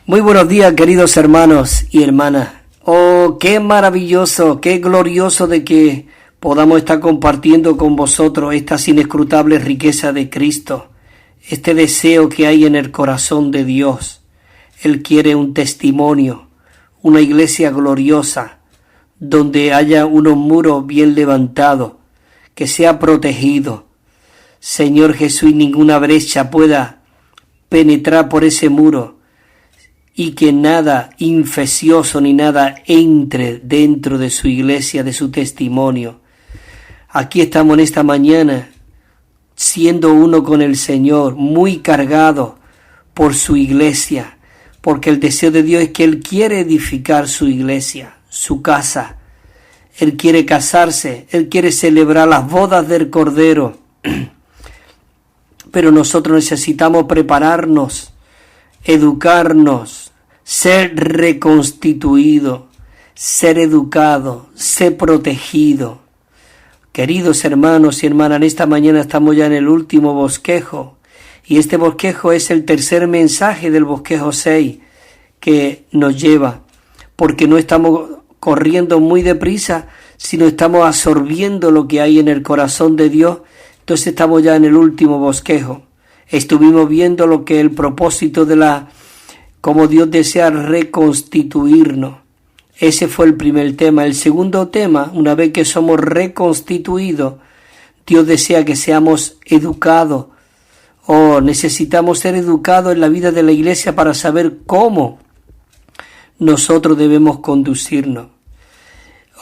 Muy buenos días, queridos hermanos y hermanas. Oh, qué maravilloso, qué glorioso de que podamos estar compartiendo con vosotros estas inescrutables riquezas de Cristo, este deseo que hay en el corazón de Dios. Él quiere un testimonio, una iglesia gloriosa, donde haya unos muros bien levantados, que sea protegido. Señor Jesús, y ninguna brecha pueda penetrar por ese muro, y que nada infeccioso ni nada entre dentro de su iglesia, de su testimonio. Aquí estamos en esta mañana, siendo uno con el Señor, muy cargado por su iglesia, porque el deseo de Dios es que Él quiere edificar su iglesia, su casa. Él quiere casarse, Él quiere celebrar las bodas del Cordero. Pero nosotros necesitamos prepararnos, educarnos, ser reconstituido, ser educado, ser protegido. Queridos hermanos y hermanas, en esta mañana estamos ya en el último bosquejo, y este bosquejo es el tercer mensaje del bosquejo 6 que nos lleva, porque no estamos corriendo muy deprisa, sino estamos absorbiendo lo que hay en el corazón de Dios. Entonces estamos ya en el último bosquejo. Estuvimos viendo lo que es el propósito de cómo Dios desea reconstituirnos. Ese fue el primer tema. El segundo tema, una vez que somos reconstituidos, Dios desea que seamos educados. Necesitamos ser educados en la vida de la iglesia para saber cómo nosotros debemos conducirnos.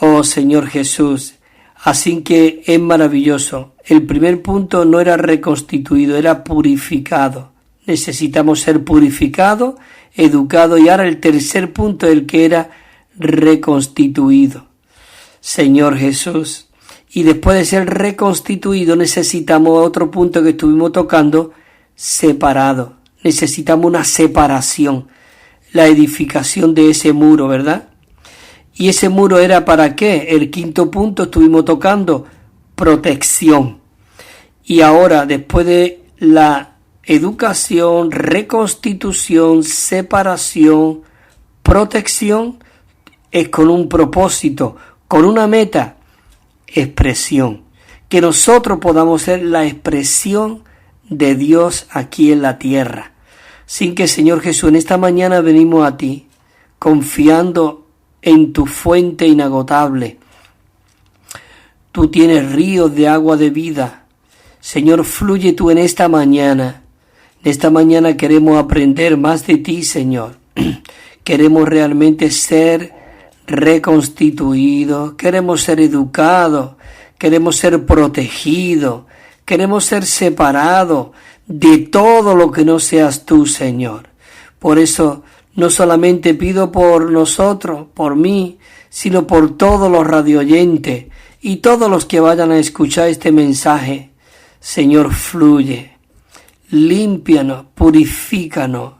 Oh Señor Jesús, así que es maravilloso. El primer punto no era reconstituido, era purificado. Necesitamos ser purificados, educados, y ahora el tercer punto, el que era reconstituido. Señor Jesús, y después de ser reconstituido necesitamos otro punto que estuvimos tocando, separado. Necesitamos una separación, la edificación de ese muro, ¿verdad? ¿Y ese muro era para qué? El quinto punto estuvimos tocando, protección. Y ahora, después de la educación, reconstitución, separación, protección, es con un propósito, con una meta, expresión. Que nosotros podamos ser la expresión de Dios aquí en la tierra. Sin que, Señor Jesús, en esta mañana venimos a ti, confiando en tu fuente inagotable. Tú tienes ríos de agua de vida. Señor, fluye tú en esta mañana. En esta mañana queremos aprender más de ti, Señor. Queremos realmente ser reconstituidos, queremos ser educados, queremos ser protegidos, queremos ser separados de todo lo que no seas tú, Señor. Por eso no solamente pido por nosotros, por mí, sino por todos los radioyentes y todos los que vayan a escuchar este mensaje. Señor, fluye, límpianos, purifícanos.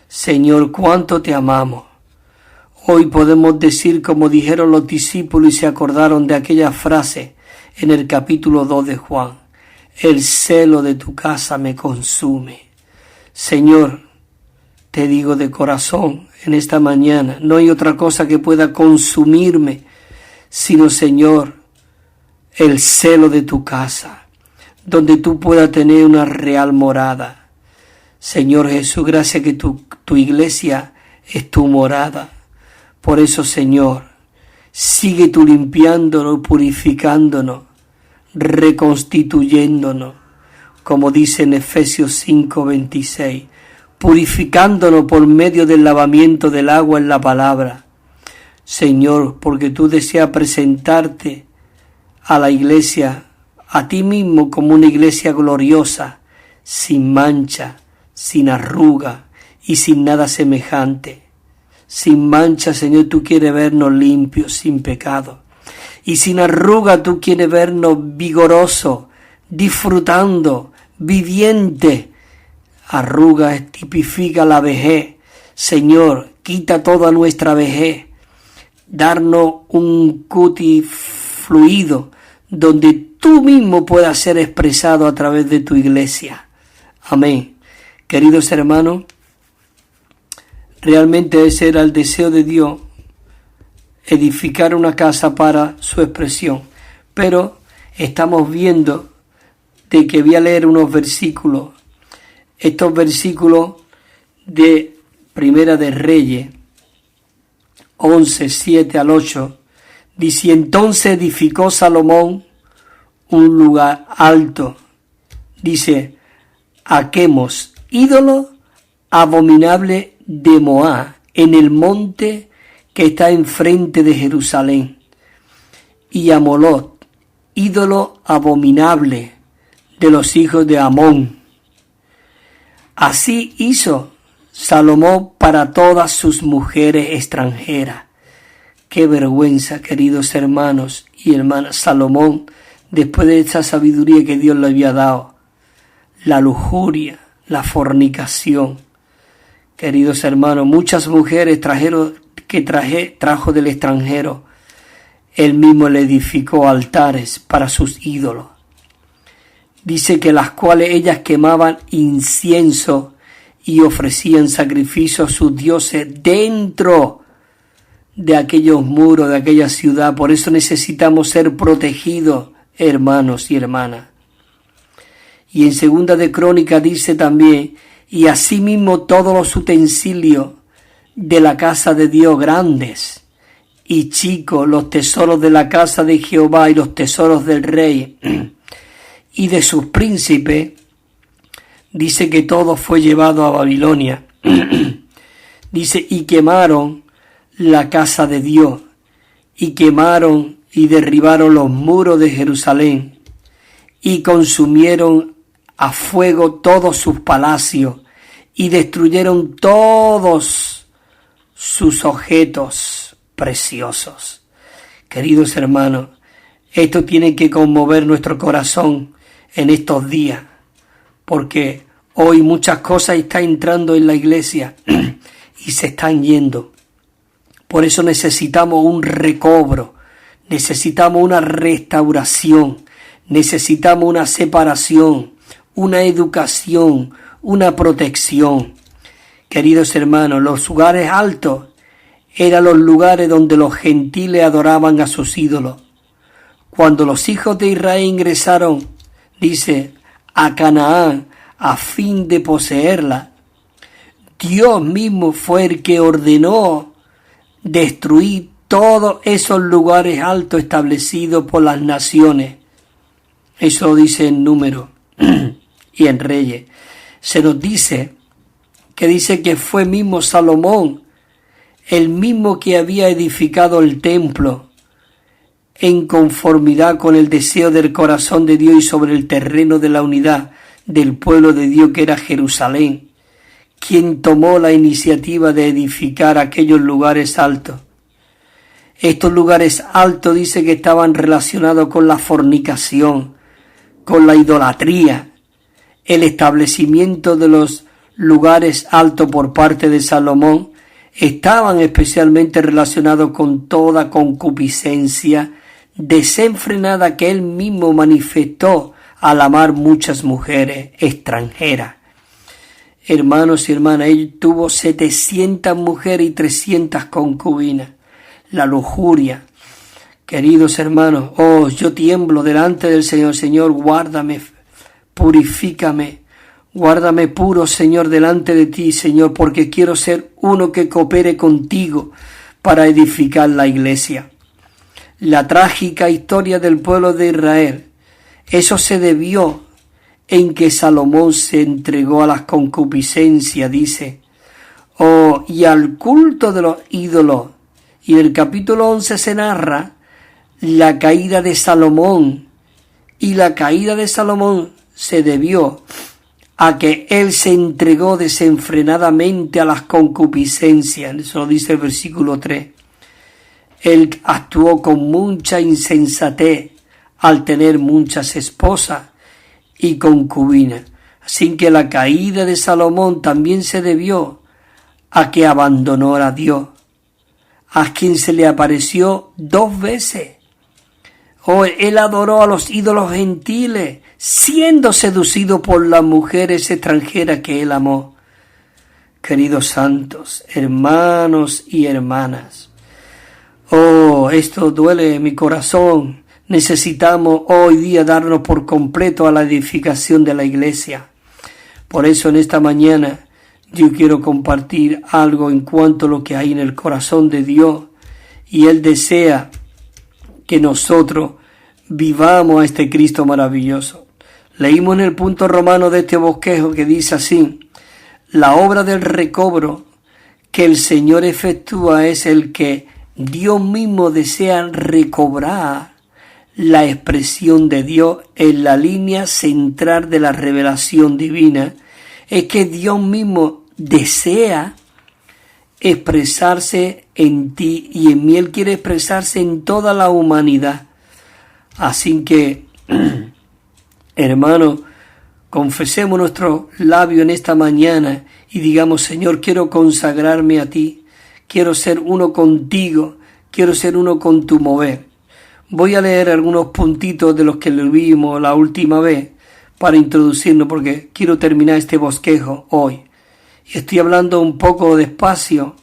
Señor, cuánto te amamos. Hoy podemos decir como dijeron los discípulos y se acordaron de aquella frase en el capítulo 2 de Juan: el celo de tu casa me consume. Señor, te digo de corazón en esta mañana, no hay otra cosa que pueda consumirme, sino, Señor, el celo de tu casa, donde tú puedas tener una real morada. Señor Jesús, gracias que tu iglesia es tu morada. Por eso, Señor, sigue tú limpiándonos, purificándonos, reconstituyéndonos, como dice en Efesios 5:26, purificándonos por medio del lavamiento del agua en la palabra. Señor, porque tú deseas presentarte a la iglesia, a ti mismo, como una iglesia gloriosa, sin mancha, sin arruga y sin nada semejante. Sin mancha, Señor, tú quieres vernos limpios, sin pecado. Y sin arruga, tú quieres vernos vigorosos, disfrutando, viviente. Arruga tipifica la vejez. Señor, quita toda nuestra vejez. Darnos un cutis fluido, donde tú mismo puedas ser expresado a través de tu iglesia. Amén. Queridos hermanos, Realmente ese era el deseo de Dios, edificar una casa para su expresión. Pero estamos viendo de que voy a leer unos versículos. Estos versículos de Primera de Reyes 11, 7 al 8, dice: entonces edificó Salomón un lugar alto, dice, a Quemos, ídolo abominable de Moab, en el monte que está enfrente de Jerusalén, y a Molot, ídolo abominable de los hijos de Amón. Así hizo Salomón para todas sus mujeres extranjeras. Qué vergüenza, queridos hermanos y hermanas. Salomón, después de esta sabiduría que Dios le había dado, la lujuria, la fornicación. Queridos hermanos, muchas mujeres trajo del extranjero. Él mismo le edificó altares para sus ídolos. Dice que las cuales ellas quemaban incienso y ofrecían sacrificios a sus dioses dentro de aquellos muros, de aquella ciudad. Por eso necesitamos ser protegidos, hermanos y hermanas. Y en Segunda de Crónicas dice también: y asimismo todos los utensilios de la casa de Dios, grandes y chicos, los tesoros de la casa de Jehová y los tesoros del rey y de sus príncipes, dice que todo fue llevado a Babilonia. Dice, y quemaron la casa de Dios, y quemaron y derribaron los muros de Jerusalén, y consumieron a fuego todos sus palacios, y destruyeron todos sus objetos preciosos. Queridos hermanos, esto tiene que conmover nuestro corazón en estos días, porque hoy muchas cosas están entrando en la iglesia y se están yendo. Por eso necesitamos un recobro, necesitamos una restauración, necesitamos una separación, una educación, una protección. Queridos hermanos, los lugares altos eran los lugares donde los gentiles adoraban a sus ídolos. Cuando los hijos de Israel ingresaron, dice, a Canaán, a fin de poseerla, Dios mismo fue el que ordenó destruir todos esos lugares altos establecidos por las naciones. Eso dice en Números y en Reyes. Se nos dice que fue mismo Salomón, el mismo que había edificado el templo en conformidad con el deseo del corazón de Dios y sobre el terreno de la unidad del pueblo de Dios que era Jerusalén, quien tomó la iniciativa de edificar aquellos lugares altos. Estos lugares altos dice que estaban relacionados con la fornicación, con la idolatría. El establecimiento de los lugares altos por parte de Salomón estaban especialmente relacionados con toda concupiscencia desenfrenada que él mismo manifestó al amar muchas mujeres extranjeras. Hermanos y hermanas, él tuvo 700 mujeres y 300 concubinas. La lujuria. Queridos hermanos, oh, yo tiemblo delante del Señor. Señor, guárdame, purifícame, guárdame puro, Señor, delante de ti, Señor, porque quiero ser uno que coopere contigo para edificar la iglesia. La trágica historia del pueblo de Israel, eso se debió en que Salomón se entregó a las concupiscencias, dice, y al culto de los ídolos. Y en el capítulo 11 se narra la caída de Salomón, y la caída de Salomón se debió a que él se entregó desenfrenadamente a las concupiscencias. Eso lo dice el versículo 3. Él actuó con mucha insensatez al tener muchas esposas y concubinas. Así que la caída de Salomón también se debió a que abandonó a Dios, a quien se le apareció 2 veces. Él adoró a los ídolos gentiles, siendo seducido por las mujeres extranjeras que él amó. queridos santos, hermanos y hermanas. Oh, esto duele en mi corazón. Necesitamos hoy día darnos por completo a la edificación de la iglesia. Por eso en esta mañana yo quiero compartir algo en cuanto a lo que hay en el corazón de Dios, y Él desea que nosotros vivamos a este Cristo maravilloso. Leímos en el punto romano de este bosquejo que dice así: la obra del recobro que el Señor efectúa es el que Dios mismo desea recobrar la expresión de Dios en la línea central de la revelación divina. Es que Dios mismo desea expresarse en ti y en mí. Él quiere expresarse en toda la humanidad. Así que, hermano, confesemos nuestros labios en esta mañana y digamos: Señor, quiero consagrarme a ti, quiero ser uno contigo, quiero ser uno con tu mover. Voy a leer algunos puntitos de los que leímos la última vez para introducirnos, porque quiero terminar este bosquejo hoy. Y estoy hablando un poco despacio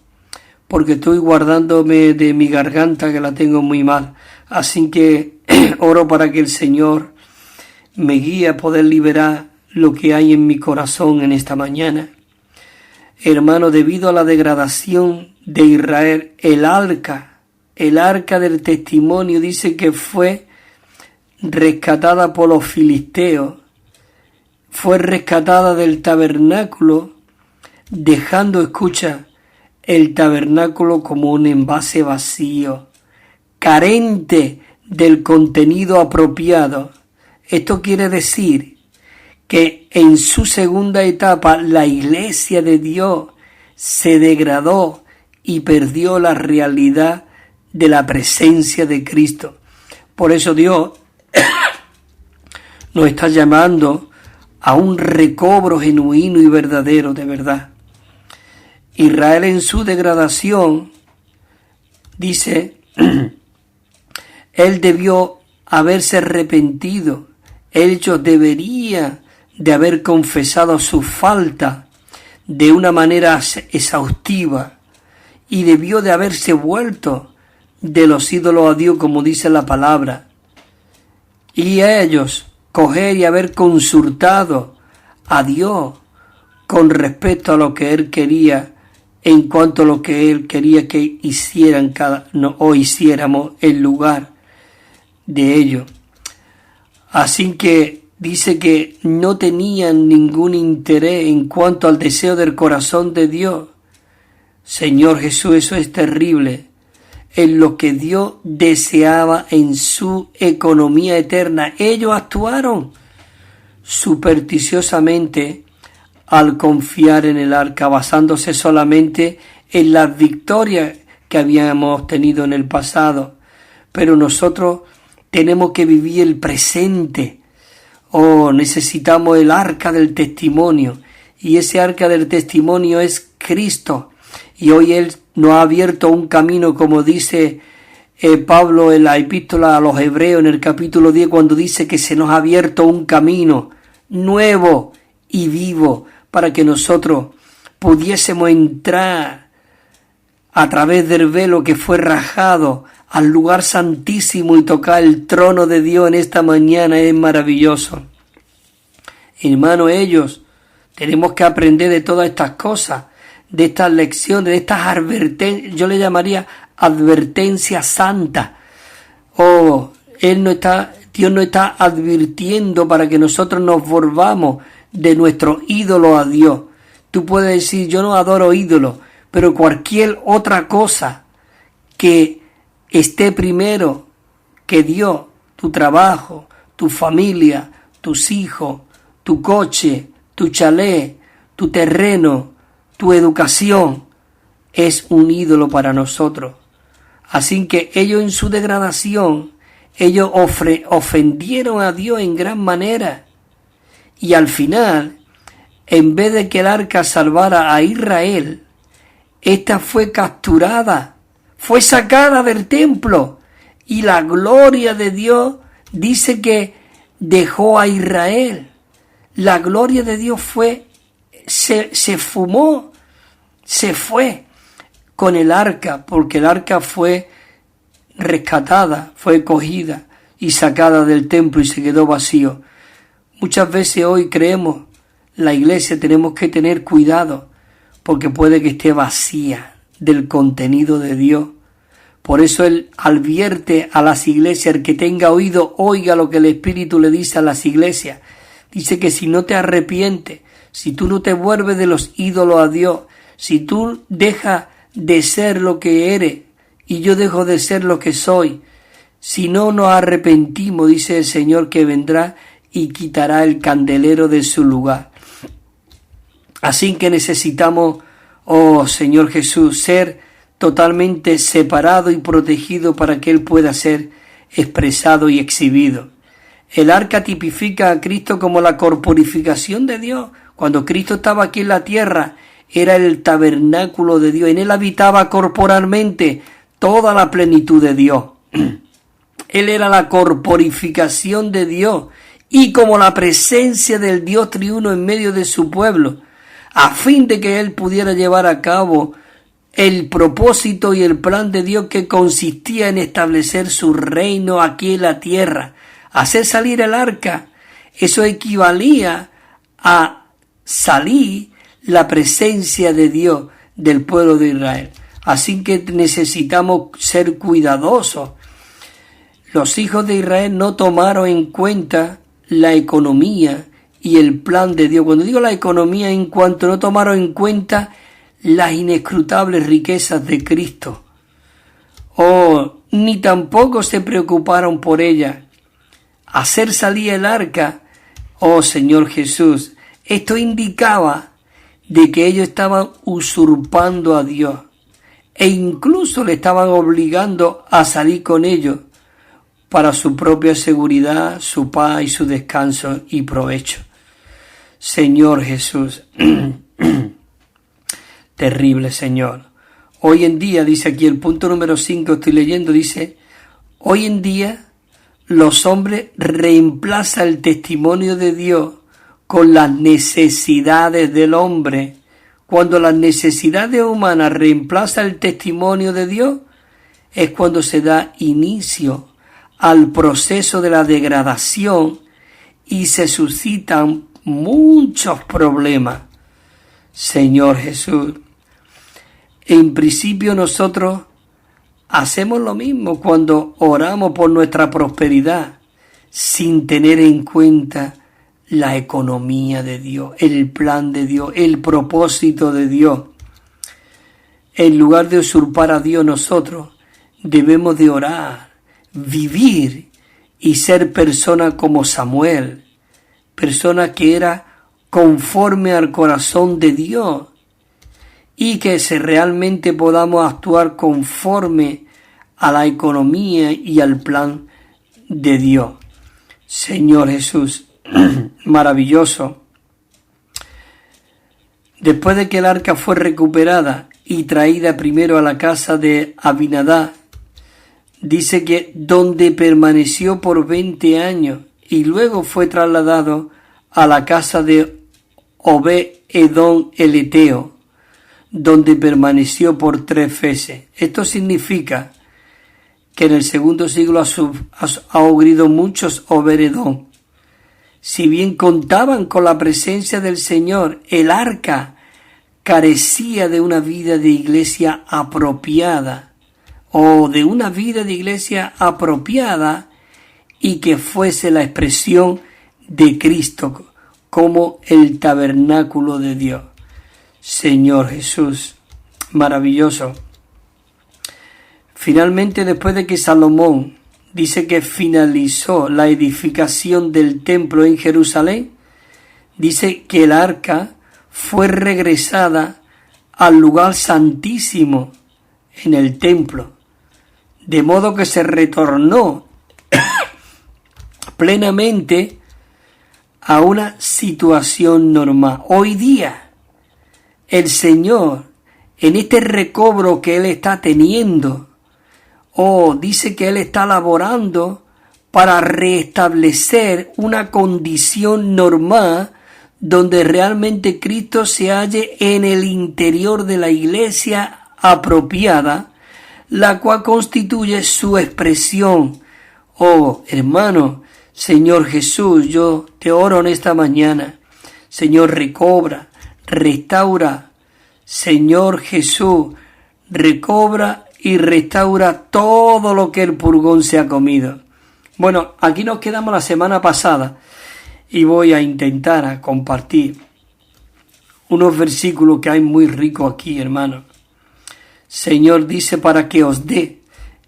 porque estoy guardándome de mi garganta, que la tengo muy mal. Así que oro para que el Señor me guíe a poder liberar lo que hay en mi corazón en esta mañana. Hermano, debido a la degradación de Israel, el arca del testimonio dice que fue rescatada por los filisteos, fue rescatada del tabernáculo, dejando, escucha, el tabernáculo como un envase vacío, carente del contenido apropiado. Esto quiere decir que en su segunda etapa la iglesia de Dios se degradó y perdió la realidad de la presencia de Cristo. Por eso Dios nos está llamando a un recobro genuino y verdadero, de verdad. Israel en su degradación, dice, él debió haberse arrepentido, ellos deberían de haber confesado su falta de una manera exhaustiva y debió de haberse vuelto de los ídolos a Dios, como dice la palabra, y a ellos coger y haber consultado a Dios con respecto a lo que Él quería, en cuanto a lo que Él quería que hicieran o hiciéramos en lugar de ello. Así que dice que no tenían ningún interés en cuanto al deseo del corazón de Dios. Señor Jesús, eso es terrible. En lo que Dios deseaba en su economía eterna, ellos actuaron supersticiosamente al confiar en el arca, basándose solamente en las victorias que habíamos tenido en el pasado. Pero nosotros tenemos que vivir el presente. Necesitamos el arca del testimonio, y ese arca del testimonio es Cristo. Y hoy Él nos ha abierto un camino, como dice Pablo en la epístola a los Hebreos en el capítulo 10, cuando dice que se nos ha abierto un camino nuevo y vivo para que nosotros pudiésemos entrar a través del velo que fue rajado al lugar santísimo y tocar el trono de Dios en esta mañana. Es maravilloso. Hermano, tenemos que aprender de todas estas cosas, de estas lecciones, de estas advertencias. Yo le llamaría advertencia santa. Dios nos está advirtiendo para que nosotros nos volvamos de nuestro ídolo a Dios. Tú puedes decir: yo no adoro ídolos, pero cualquier otra cosa que esté primero que Dios, tu trabajo, tu familia, tus hijos, tu coche, tu chalet, tu terreno, tu educación, es un ídolo para nosotros. Así que ellos en su degradación, ellos ofendieron a Dios en gran manera. Y al final, en vez de que el arca salvara a Israel, esta fue capturada, fue sacada del templo, y la gloria de Dios dice que dejó a Israel. La gloria de Dios se fumó se fue con el arca, porque el arca fue rescatada, fue cogida y sacada del templo y se quedó vacío. Muchas veces hoy creemos, la iglesia tenemos que tener cuidado, porque puede que esté vacía del contenido de Dios. Por eso Él advierte a las iglesias, el que tenga oído, oiga lo que el Espíritu le dice a las iglesias. Dice que si no te arrepientes, si tú no te vuelves de los ídolos a Dios, si tú dejas de ser lo que eres y yo dejo de ser lo que soy, si no nos arrepentimos, dice el Señor, que vendrá y quitará el candelero de su lugar. Así que necesitamos, oh Señor Jesús, ser totalmente separado y protegido para que Él pueda ser expresado y exhibido. El arca tipifica a Cristo como la corporificación de Dios. Cuando Cristo estaba aquí en la tierra, era el tabernáculo de Dios. En Él habitaba corporalmente toda la plenitud de Dios. Él era la corporificación de Dios y como la presencia del Dios triuno en medio de su pueblo, a fin de que Él pudiera llevar a cabo el propósito y el plan de Dios, que consistía en establecer su reino aquí en la tierra, hacer salir el arca. Eso equivalía a salir la presencia de Dios del pueblo de Israel. Así que necesitamos ser cuidadosos. Los hijos de Israel no tomaron en cuenta la economía y el plan de Dios. Cuando digo la economía, en cuanto no tomaron en cuenta las inescrutables riquezas de Cristo, ni tampoco se preocuparon por ella. Hacer salir el arca, oh Señor Jesús, esto indicaba de que ellos estaban usurpando a Dios e incluso le estaban obligando a salir con ellos para su propia seguridad, su paz y su descanso y provecho. Señor Jesús, terrible Señor. Hoy en día, dice aquí el punto número 5, estoy leyendo, dice, hoy en día los hombres reemplazan el testimonio de Dios con las necesidades del hombre. Cuando las necesidades humanas reemplazan el testimonio de Dios, es cuando se da inicio al proceso de la degradación y se suscitan muchos problemas. Señor Jesús, en principio nosotros hacemos lo mismo cuando oramos por nuestra prosperidad, sin tener en cuenta la economía de Dios, el plan de Dios, el propósito de Dios. En lugar de usurpar a Dios, nosotros debemos de orar, vivir y ser persona como Samuel, persona que era conforme al corazón de Dios, y que realmente podamos actuar conforme a la economía y al plan de Dios. Señor Jesús, maravilloso. Después de que el arca fue recuperada y traída primero a la casa de Abinadab, dice que donde permaneció por 20 años y luego fue trasladado a la casa de Obed-Edom el Eteo, donde permaneció por 3 veces. Esto significa que en el segundo siglo ha habido muchos Obed-Edom. Si bien contaban con la presencia del Señor, el arca carecía de una vida de iglesia apropiada, y que fuese la expresión de Cristo como el tabernáculo de Dios. Señor Jesús, maravilloso. Finalmente, después de que Salomón dice que finalizó la edificación del templo en Jerusalén, dice que el arca fue regresada al lugar santísimo en el templo, de modo que se retornó plenamente a una situación normal. Hoy día, el Señor, en este recobro que Él está teniendo, dice que Él está laborando para restablecer una condición normal donde realmente Cristo se halle en el interior de la iglesia apropiada, la cual constituye su expresión. Oh, hermano, Señor Jesús, yo te oro en esta mañana. Señor, recobra, restaura. Señor Jesús, recobra y restaura todo lo que el purgón se ha comido. Bueno, aquí nos quedamos la semana pasada y voy a intentar compartir unos versículos que hay muy ricos aquí, hermano. Señor dice para que os dé.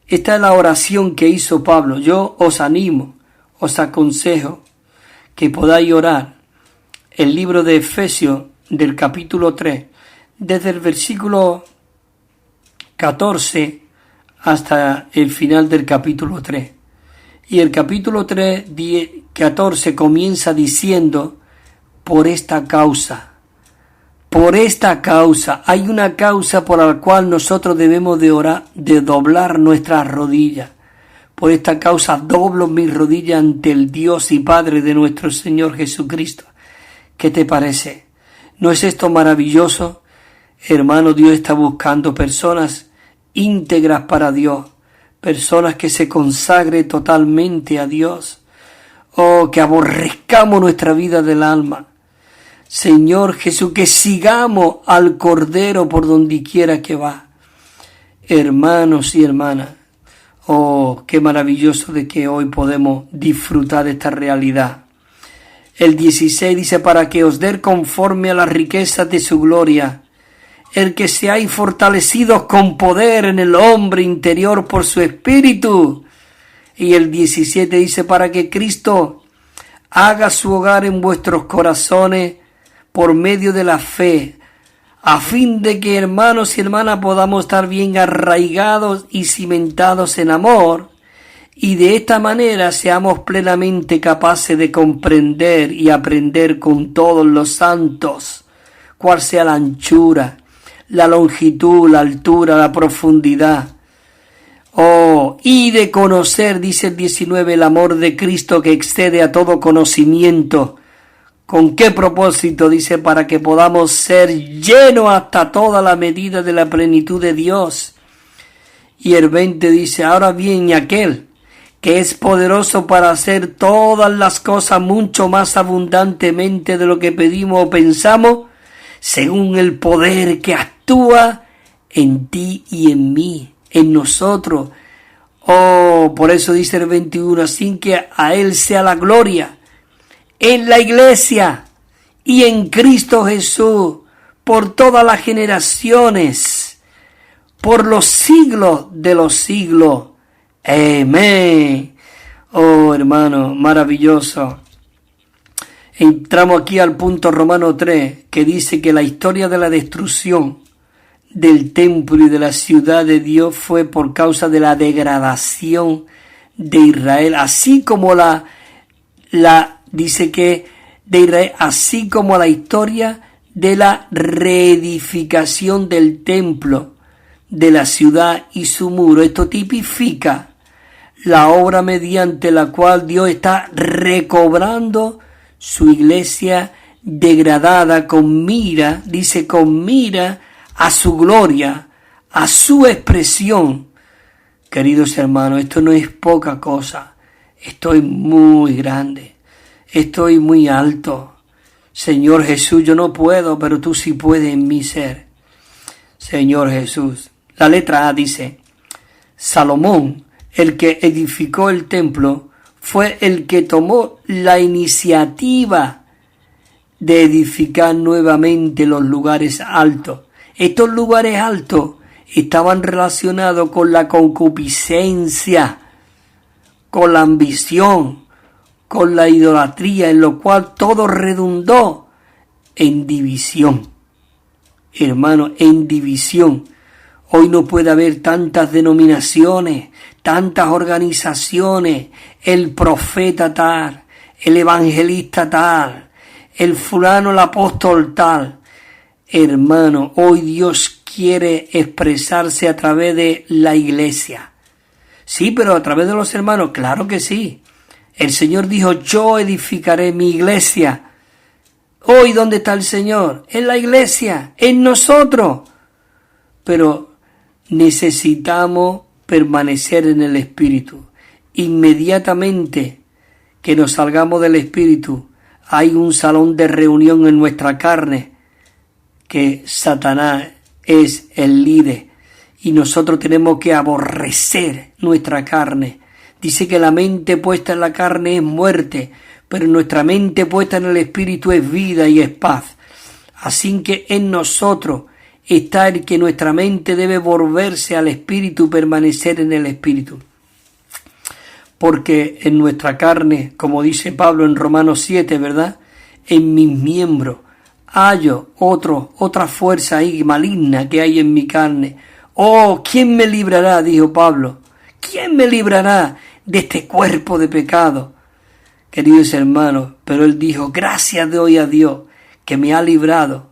Esta es la oración que hizo Pablo. Yo os animo, os aconsejo que podáis orar. El libro de Efesios del capítulo 3, desde el versículo 14 hasta el final del capítulo 3. Y el capítulo 3, 14 comienza diciendo, por esta causa, hay una causa por la cual nosotros debemos de orar, de doblar nuestras rodillas. Por esta causa doblo mis rodillas ante el Dios y Padre de nuestro Señor Jesucristo. ¿Qué te parece? ¿No es esto maravilloso? Hermano, Dios está buscando personas íntegras para Dios, personas que se consagren totalmente a Dios. Oh, que aborrezcamos nuestra vida del alma. Señor Jesús, que sigamos al Cordero por donde quiera que va. Hermanos y hermanas, oh, qué maravilloso de que hoy podemos disfrutar de esta realidad. El 16 dice, para que os dé conforme a las riquezas de su gloria, el que seáis fortalecidos con poder en el hombre interior por su espíritu. Y el 17 dice, para que Cristo haga su hogar en vuestros corazones por medio de la fe, a fin de que, hermanos y hermanas, podamos estar bien arraigados y cimentados en amor, y de esta manera seamos plenamente capaces de comprender y aprender con todos los santos cuál sea la anchura, la longitud, la altura, la profundidad. Oh, y de conocer, dice el 19, el amor de Cristo que excede a todo conocimiento. ¿Con qué propósito? Dice, para que podamos ser llenos hasta toda la medida de la plenitud de Dios. Y el 20 dice, ahora bien, aquel que es poderoso para hacer todas las cosas mucho más abundantemente de lo que pedimos o pensamos, según el poder que actúa en ti y en mí, en nosotros. Oh, por eso dice el 21, así que a Él sea la gloria en la iglesia y en Cristo Jesús por todas las generaciones, por los siglos de los siglos. Amén. Oh, hermano, maravilloso. Entramos aquí al punto Romano 3, que dice que la historia de la destrucción del templo y de la ciudad de Dios fue por causa de la degradación de Israel, así como dice que de Israel, así como la historia de la reedificación del templo, de la ciudad y su muro. Esto tipifica la obra mediante la cual Dios está recobrando su iglesia degradada con mira, dice, con mira a su gloria, a su expresión. Queridos hermanos, esto no es poca cosa. Estoy muy grande. Estoy muy alto. Señor Jesús, yo no puedo, pero tú sí puedes en mi ser. Señor Jesús. La letra A dice, Salomón, el que edificó el templo, fue el que tomó la iniciativa de edificar nuevamente los lugares altos. Estos lugares altos estaban relacionados con la concupiscencia, con la ambición, con la idolatría, en lo cual todo redundó en división. Hermano, en división. Hoy no puede haber tantas denominaciones, tantas organizaciones, el profeta tal, el evangelista tal, el fulano, el apóstol tal. Hermano, hoy Dios quiere expresarse a través de la iglesia. Sí, pero a través de los hermanos, claro que sí. El Señor dijo, yo edificaré mi iglesia. Hoy, ¿dónde está el Señor? En la iglesia, en nosotros. Pero necesitamos permanecer en el Espíritu. Inmediatamente que nos salgamos del Espíritu, hay un salón de reunión en nuestra carne, que Satanás es el líder, y nosotros tenemos que aborrecer nuestra carne. Dice que la mente puesta en la carne es muerte, pero nuestra mente puesta en el Espíritu es vida y es paz. Así que en nosotros está el que nuestra mente debe volverse al Espíritu, permanecer en el Espíritu. Porque en nuestra carne, como dice Pablo en Romanos 7, ¿verdad? En mis miembros hallo otra fuerza ahí maligna que hay en mi carne. Oh, ¿quién me librará? Dijo Pablo. ¿Quién me librará de este cuerpo de pecado? Queridos hermanos, pero él dijo, gracias doy a Dios que me ha librado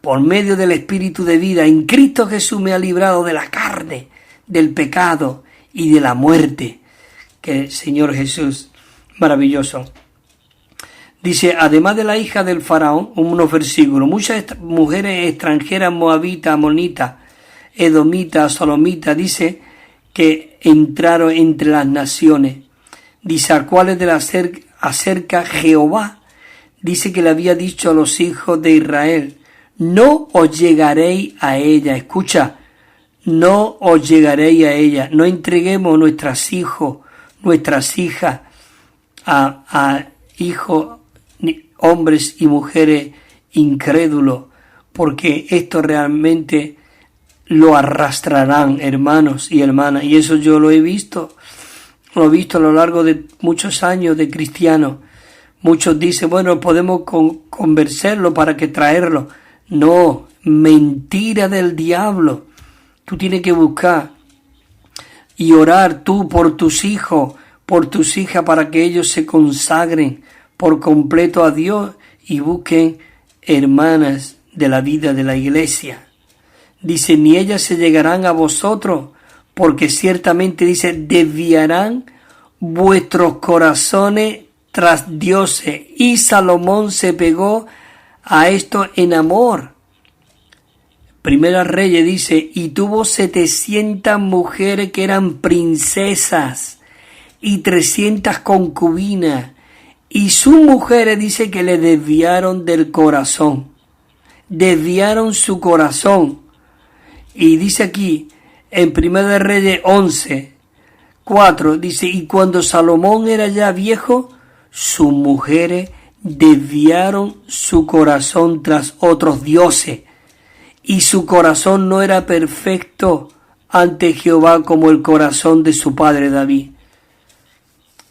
por medio del Espíritu de vida. En Cristo Jesús me ha librado de la carne, del pecado y de la muerte. Que el Señor Jesús, maravilloso. Dice, además de la hija del faraón, unos versículos, muchas mujeres extranjeras, moabitas, amonitas, edomitas, solomitas, dice que entraron entre las naciones. Dice, a cuáles de las acerca Jehová, dice que le había dicho a los hijos de Israel, no os llegaréis a ella. Escucha, no os llegaréis a ella. No entreguemos nuestros hijos, nuestras hijas a hijos, hombres y mujeres incrédulos, porque esto realmente lo arrastrarán, hermanos y hermanas. Y eso yo lo he visto a lo largo de muchos años de cristiano. Muchos dicen, bueno, podemos convencerlo para que traerlo. No, mentira del diablo. Tú tienes que buscar y orar tú por tus hijos, por tus hijas, para que ellos se consagren por completo a Dios y busquen hermanas de la vida de la iglesia. Dice, ni ellas se llegarán a vosotros, porque ciertamente, dice, desviarán vuestros corazones tras dioses. Y Salomón se pegó a esto en amor. Primera Reyes dice, y tuvo 700 mujeres que eran princesas y 300 concubinas, y sus mujeres dice que le desviaron del corazón, desviaron su corazón. Y dice aquí, en Primera Reyes 11:4, dice, y cuando Salomón era ya viejo, sus mujeres desviaron su corazón tras otros dioses, y su corazón no era perfecto ante Jehová como el corazón de su padre David.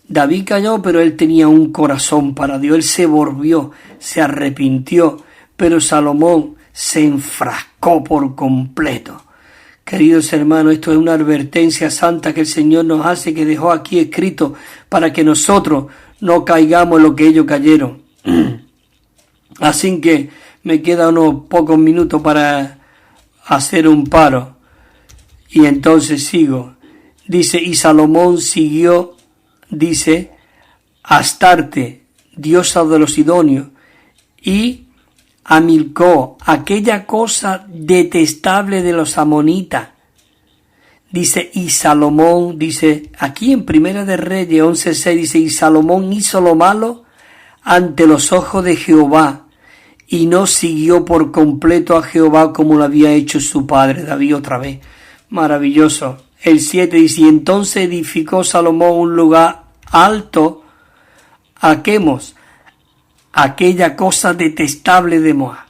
David cayó, pero él tenía un corazón para Dios. Él se volvió, se arrepintió, pero Salomón se enfrascó por completo. Queridos hermanos, esto es una advertencia santa que el Señor nos hace, que dejó aquí escrito para que nosotros no caigamos en lo que ellos cayeron. Así que me quedan unos pocos minutos para hacer un paro. Y entonces sigo. Dice, y Salomón siguió, dice, Astarte, diosa de los sidonios, y a Milcó, aquella cosa detestable de los amonitas. Dice, y Salomón, dice, aquí en Primera de Reyes 11:6, dice, y Salomón hizo lo malo ante los ojos de Jehová, y no siguió por completo a Jehová como lo había hecho su padre David. Otra vez, maravilloso. El 7 dice, y entonces edificó Salomón un lugar alto a Quemos, aquella cosa detestable de Moab,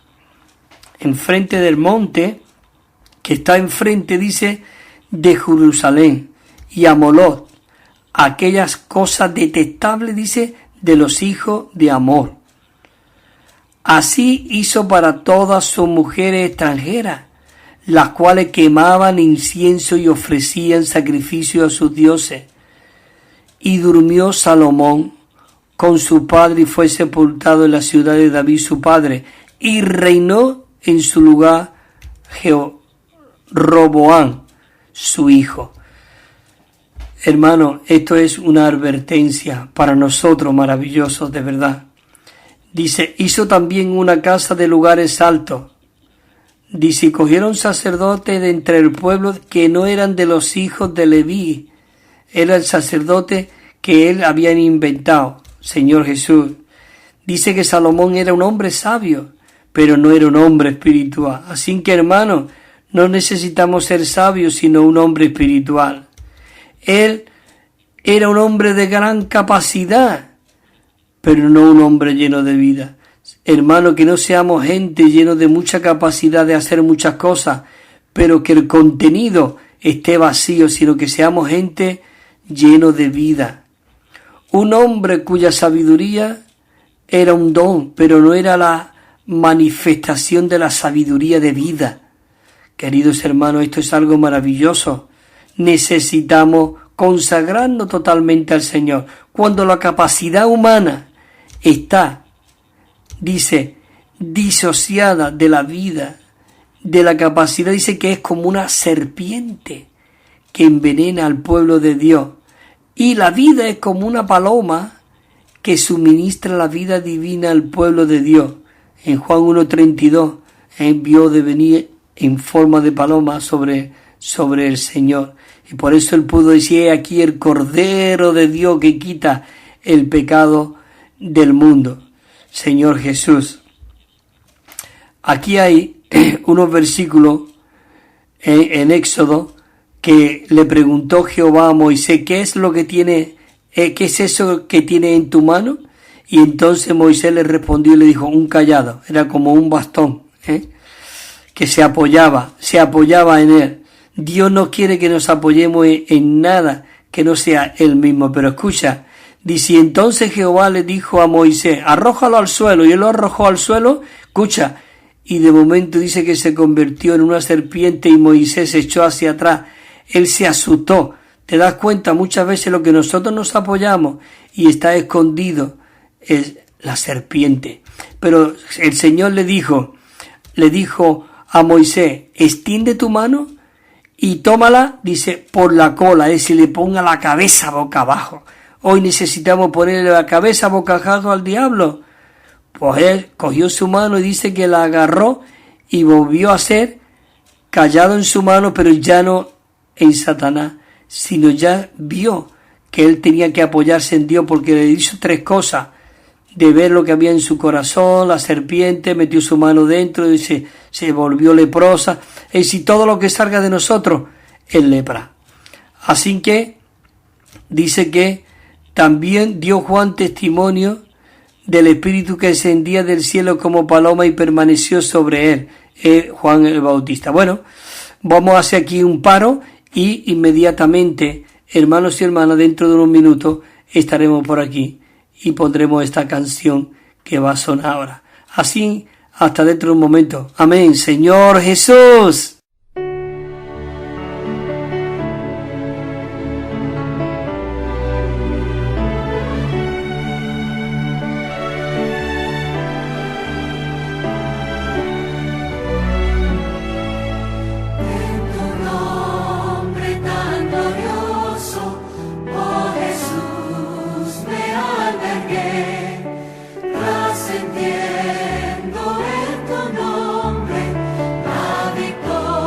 enfrente del monte que está enfrente, dice, de Jerusalén, y a Molot, aquellas cosas detestables, dice, de los hijos de Amor. Así hizo para todas sus mujeres extranjeras, las cuales quemaban incienso y ofrecían sacrificio a sus dioses. Y durmió Salomón con su padre y fue sepultado en la ciudad de David su padre, y reinó en su lugar Roboam su hijo. Hermano, esto es una advertencia para nosotros, maravillosos de verdad. Dice, hizo también una casa de lugares altos. Dice, y cogieron sacerdotes de entre el pueblo que no eran de los hijos de Leví. Era el sacerdote que él había inventado, Señor Jesús. Dice que Salomón era un hombre sabio, pero no era un hombre espiritual. Así que, hermanos, no necesitamos ser sabios, sino un hombre espiritual. Él era un hombre de gran capacidad, pero no un hombre lleno de vida. Hermano, que no seamos gente lleno de mucha capacidad de hacer muchas cosas, pero que el contenido esté vacío, sino que seamos gente lleno de vida. Un hombre cuya sabiduría era un don, pero no era la manifestación de la sabiduría de vida. Queridos hermanos, esto es algo maravilloso. Necesitamos consagrarnos totalmente al Señor. Cuando la capacidad humana está, dice, disociada de la vida, de la capacidad, dice que es como una serpiente que envenena al pueblo de Dios. Y la vida es como una paloma que suministra la vida divina al pueblo de Dios. En Juan 1:32 envió de venir en forma de paloma sobre el Señor. Y por eso él pudo decir, aquí el Cordero de Dios que quita el pecado del mundo. Señor Jesús. Aquí hay unos versículos en Éxodo que le preguntó Jehová a Moisés, ¿qué es lo que tiene, qué es eso que tiene en tu mano? Y entonces Moisés le respondió y le dijo, un cayado, era como un bastón, que se apoyaba en él. Dios no quiere que nos apoyemos en nada que no sea él mismo, pero escucha, dice, entonces Jehová le dijo a Moisés, arrójalo al suelo, y él lo arrojó al suelo, escucha, y de momento dice que se convirtió en una serpiente y Moisés se echó hacia atrás. Él se asustó. ¿Te das cuenta? Muchas veces lo que nosotros nos apoyamos y está escondido es la serpiente. Pero el Señor le dijo a Moisés, extiende tu mano y tómala, dice, por la cola, es decir, le ponga la cabeza boca abajo. Hoy necesitamos ponerle la cabeza boca abajo al diablo. Pues él cogió su mano y dice que la agarró y volvió a ser callado en su mano, pero ya no en Satanás, sino ya vio que él tenía que apoyarse en Dios, porque le hizo tres cosas: de ver lo que había en su corazón, la serpiente, metió su mano dentro y se volvió leprosa, es decir, todo lo que salga de nosotros es lepra. Así que dice que también dio Juan testimonio del Espíritu que descendía del cielo como paloma y permaneció sobre él, Juan el Bautista. Bueno, vamos a hacer aquí un paro y inmediatamente, hermanos y hermanas, dentro de unos minutos estaremos por aquí y pondremos esta canción que va a sonar ahora. Así, hasta dentro de un momento. Amén. Señor Jesús. Trascendiendo en tu nombre, la victoria.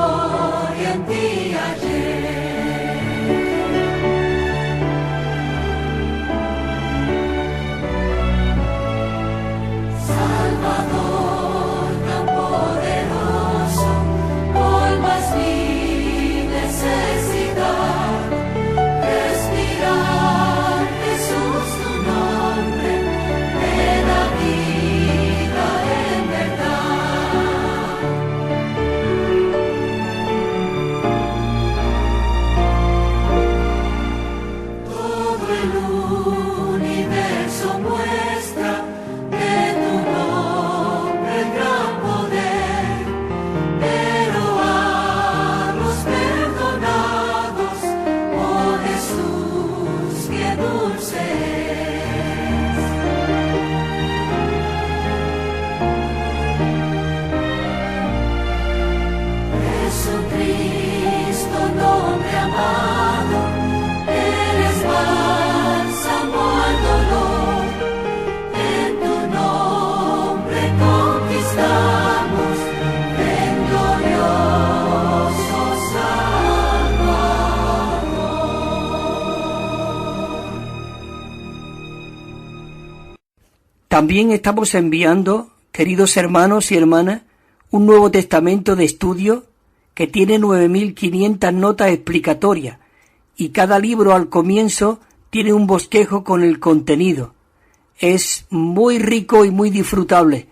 También estamos enviando, queridos hermanos y hermanas, un Nuevo Testamento de estudio que tiene 9.500 notas explicatorias y cada libro al comienzo tiene un bosquejo con el contenido. Es muy rico y muy disfrutable.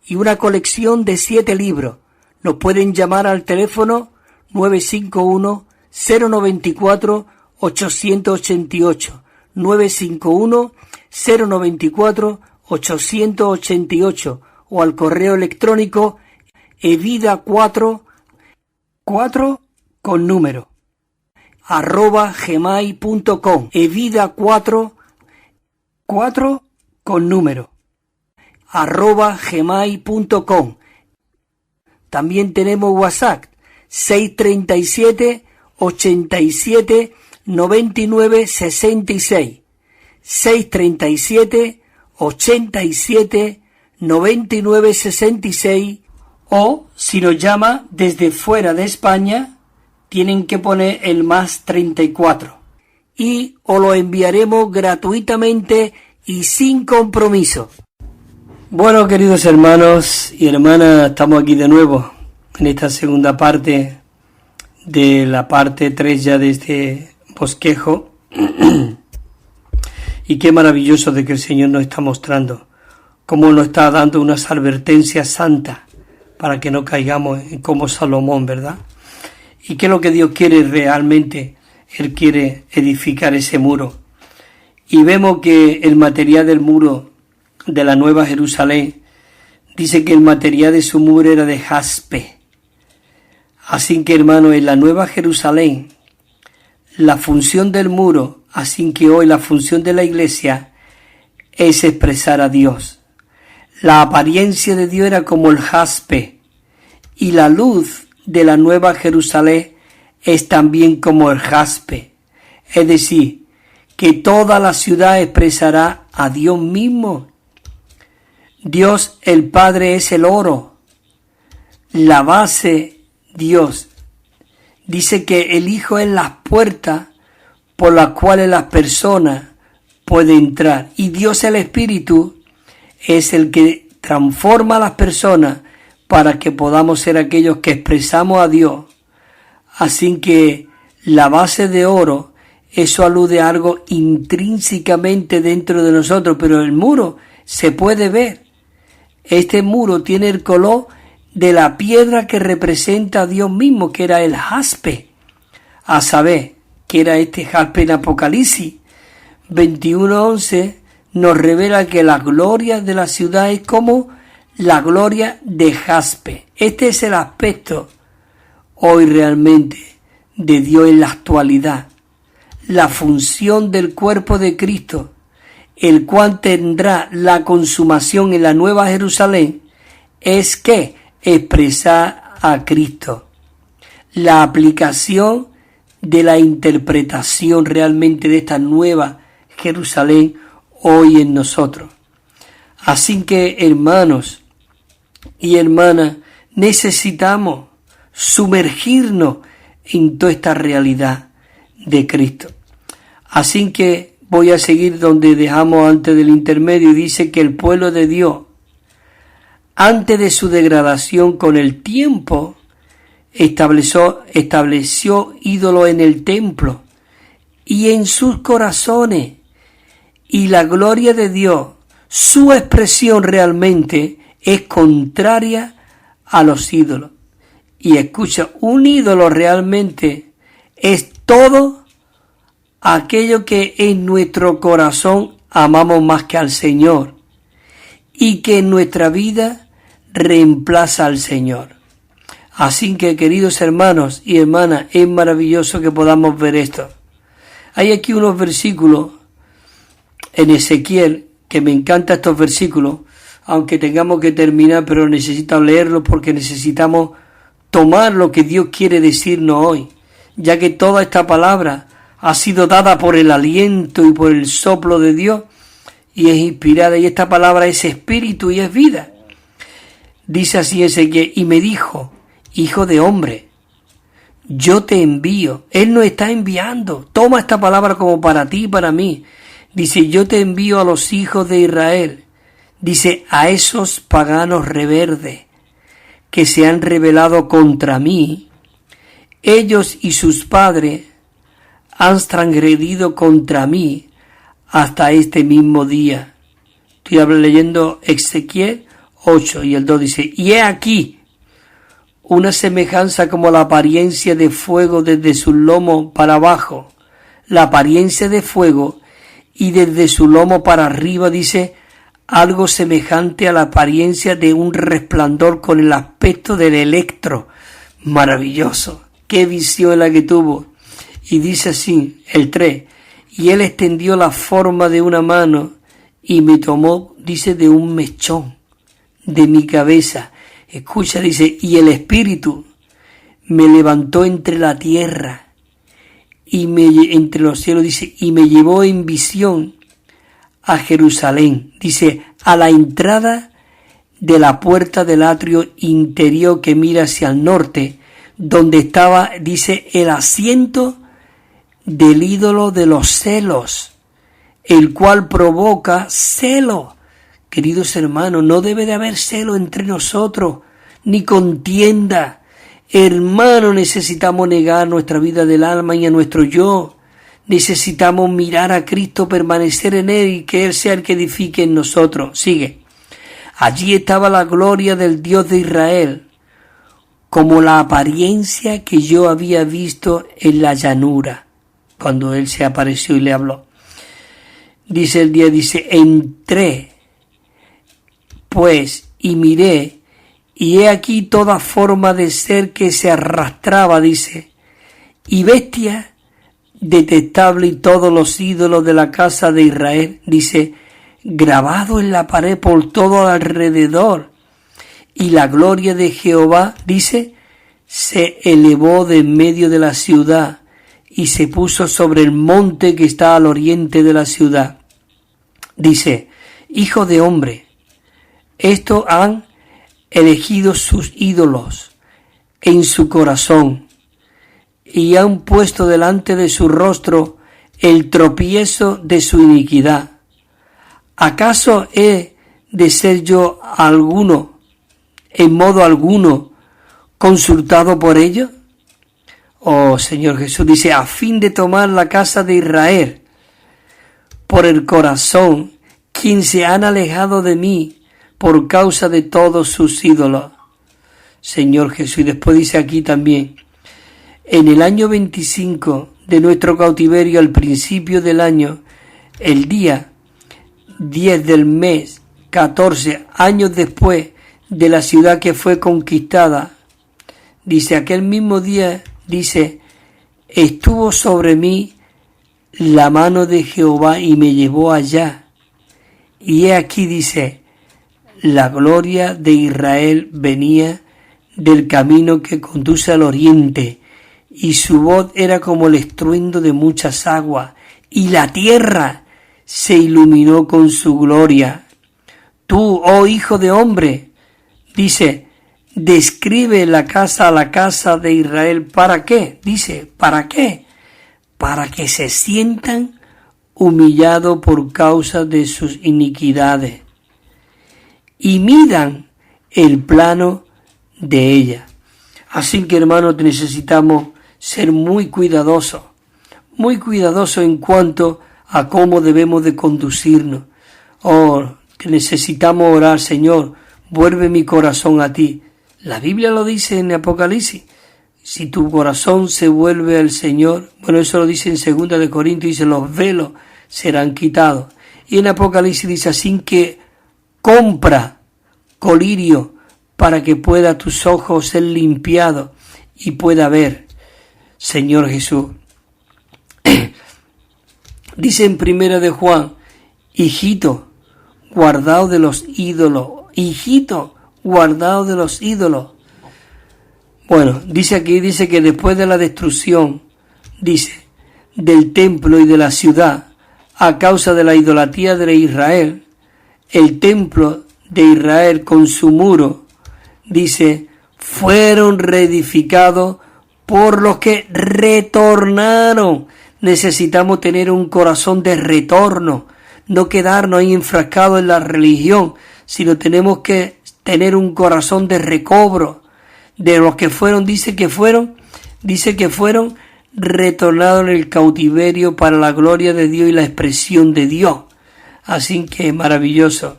Y una colección de 7 libros. Nos pueden llamar al teléfono 951-094-888. 951-094-888 o al correo electrónico evida4 con número @gmail.com. evida4 con número @gmail.com. También tenemos WhatsApp 637 87 99 66 637 87 99 66, o si nos llama desde fuera de España tienen que poner el +34 y os lo enviaremos gratuitamente y sin compromiso. Bueno, queridos hermanos y hermanas, estamos aquí de nuevo en esta segunda parte de la parte 3 ya de este bosquejo. Y qué maravilloso de que el Señor nos está mostrando cómo nos está dando unas advertencias santas para que no caigamos en como Salomón, ¿verdad? Y qué es lo que Dios quiere realmente. Él quiere edificar ese muro. Y vemos que el material del muro de la Nueva Jerusalén, dice que el material de su muro era de jaspe. Así que, hermano, en la Nueva Jerusalén, la función del muro, así que hoy la función de la iglesia, es expresar a Dios. La apariencia de Dios era como el jaspe, y la luz de la Nueva Jerusalén es también como el jaspe. Es decir, que toda la ciudad expresará a Dios mismo. Dios el Padre es el oro, la base Dios. Dice que el Hijo es las puertas por las cuales las personas pueden entrar. Y Dios el Espíritu es el que transforma a las personas para que podamos ser aquellos que expresamos a Dios. Así que la base de oro, eso alude a algo intrínsecamente dentro de nosotros, pero el muro se puede ver. Este muro tiene el color de la piedra que representa a Dios mismo, que era el jaspe. A saber, que era este jaspe en Apocalipsis 21:11, nos revela que la gloria de la ciudad es como la gloria de jaspe. Este es el aspecto hoy realmente de Dios en la actualidad. La función del cuerpo de Cristo, el cual tendrá la consumación en la Nueva Jerusalén, es que expresar a Cristo. La aplicación de la interpretación realmente de esta Nueva Jerusalén hoy en nosotros. Así que, hermanos y hermanas, necesitamos sumergirnos en toda esta realidad de Cristo. Así que voy a seguir donde dejamos antes del intermedio, y dice que el pueblo de Dios, antes de su degradación con el tiempo, estableció ídolos en el templo y en sus corazones, y la gloria de Dios, su expresión realmente es contraria a los ídolos. Y escucha, un ídolo realmente es todo aquello que en nuestro corazón amamos más que al Señor y que en nuestra vida reemplaza al Señor. Así que, queridos hermanos y hermanas, es maravilloso que podamos ver esto. Hay aquí unos versículos en Ezequiel, que me encantan estos versículos, aunque tengamos que terminar, pero necesito leerlos porque necesitamos tomar lo que Dios quiere decirnos hoy, ya que toda esta palabra ha sido dada por el aliento y por el soplo de Dios y es inspirada, y esta palabra es espíritu y es vida. Dice así Ezequiel: y me dijo, hijo de hombre, yo te envío. Él nos está enviando. Toma esta palabra como para ti y para mí. Dice: yo te envío a los hijos de Israel. Dice, a esos paganos reverdes que se han rebelado contra mí, ellos y sus padres han transgredido contra mí hasta este mismo día. Estoy leyendo Ezequiel 8 y el 2 dice, y he aquí una semejanza como la apariencia de fuego desde su lomo para abajo, la apariencia de fuego, y desde su lomo para arriba dice algo semejante a la apariencia de un resplandor con el aspecto del electro. Maravilloso, qué visión la que tuvo. Y dice así, el 3, y él extendió la forma de una mano y me tomó, dice, de un mechón de mi cabeza. Escucha, dice, y el Espíritu me levantó entre la tierra y entre los cielos, dice, y me llevó en visión a Jerusalén, dice, a la entrada de la puerta del atrio interior que mira hacia el norte, donde estaba, dice, el asiento del ídolo de los celos, el cual provoca celo. Queridos hermanos, no debe de haber celo entre nosotros, ni contienda. Hermano, necesitamos negar nuestra vida del alma y a nuestro yo. Necesitamos mirar a Cristo, permanecer en Él y que Él sea el que edifique en nosotros. Sigue. Allí estaba la gloria del Dios de Israel, como la apariencia que yo había visto en la llanura, cuando Él se apareció y le habló. Dice el día, dice, entré, pues, y miré, y he aquí toda forma de ser que se arrastraba, dice, y bestia detestable y todos los ídolos de la casa de Israel, dice, grabado en la pared por todo alrededor. Y la gloria de Jehová, dice, se elevó de en medio de la ciudad y se puso sobre el monte que está al oriente de la ciudad. Dice, hijo de hombre, estos han elegido sus ídolos en su corazón y han puesto delante de su rostro el tropiezo de su iniquidad. ¿Acaso he de ser yo alguno, en modo alguno, consultado por ellos? Oh Señor Jesús, dice, a fin de tomar la casa de Israel por el corazón, quien se han alejado de mí por causa de todos sus ídolos. Señor Jesús, y después dice aquí también, en el año 25 de nuestro cautiverio, al principio del año, el día 10 del mes 14 años después de la ciudad que fue conquistada, dice, aquel mismo día, dice, estuvo sobre mí la mano de Jehová y me llevó allá. Y he aquí, dice, la gloria de Israel venía del camino que conduce al oriente, y su voz era como el estruendo de muchas aguas, y la tierra se iluminó con su gloria. Tú, oh hijo de hombre, dice, describe la casa de Israel. ¿Para qué? Dice, ¿para qué? Para que se sientan humillados por causa de sus iniquidades y midan el plano de ella. Así que, hermanos, necesitamos ser muy cuidadosos en cuanto a cómo debemos de conducirnos. Oh, que necesitamos orar, Señor, vuelve mi corazón a ti. La Biblia lo dice en Apocalipsis. Si tu corazón se vuelve al Señor, bueno, eso lo dice en 2 de Corintios, dice, los velos serán quitados. Y en Apocalipsis dice, así que compra colirio para que pueda tus ojos ser limpiados y pueda ver. Señor Jesús. Dice en 1 de Juan, hijito, guardado de los ídolos. Hijito, guardado de los ídolos. Bueno, dice aquí, dice que después de la destrucción, dice, del templo y de la ciudad, a causa de la idolatría de Israel, el templo de Israel con su muro, dice, fueron reedificados por los que retornaron. Necesitamos tener un corazón de retorno, no quedarnos ahí enfrascados en la religión, sino tenemos que tener un corazón de recobro de los que fueron, dice que fueron retornados en el cautiverio para la gloria de Dios y la expresión de Dios. Así que maravilloso.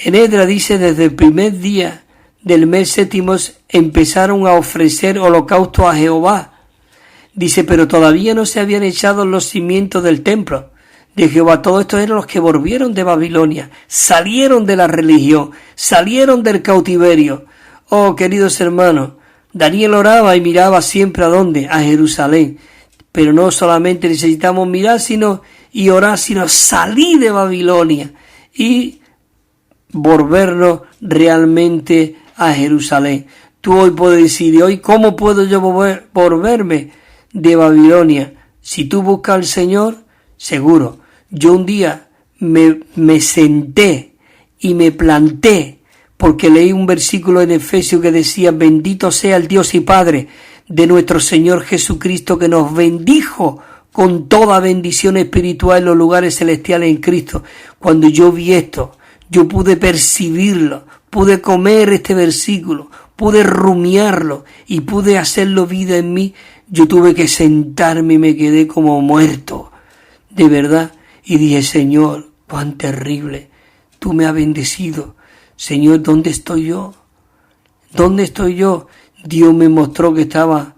En Esdras dice, desde el primer día del mes séptimo empezaron a ofrecer holocausto a Jehová. Dice, pero todavía no se habían echado los cimientos del templo de Jehová. Todos estos eran los que volvieron de Babilonia, salieron de la religión, salieron del cautiverio. Oh, queridos hermanos, Daniel oraba y miraba siempre ¿a dónde? A Jerusalén. Pero no solamente necesitamos mirar y orar, sino salir de Babilonia y volvernos realmente a Jerusalén. Tú hoy puedes decir, hoy, ¿cómo puedo yo volverme de Babilonia? Si tú buscas al Señor, seguro. Yo un día me senté y me planté porque leí un versículo en Efesios que decía, bendito sea el Dios y Padre de nuestro Señor Jesucristo, que nos bendijo con toda bendición espiritual en los lugares celestiales en Cristo. Cuando yo vi esto, yo pude percibirlo, pude comer este versículo, pude rumiarlo y pude hacerlo vida en mí. Yo tuve que sentarme y me quedé como muerto, de verdad. Y dije, Señor, cuán terrible, tú me has bendecido. Señor, ¿dónde estoy yo? ¿Dónde estoy yo? Dios me mostró que estaba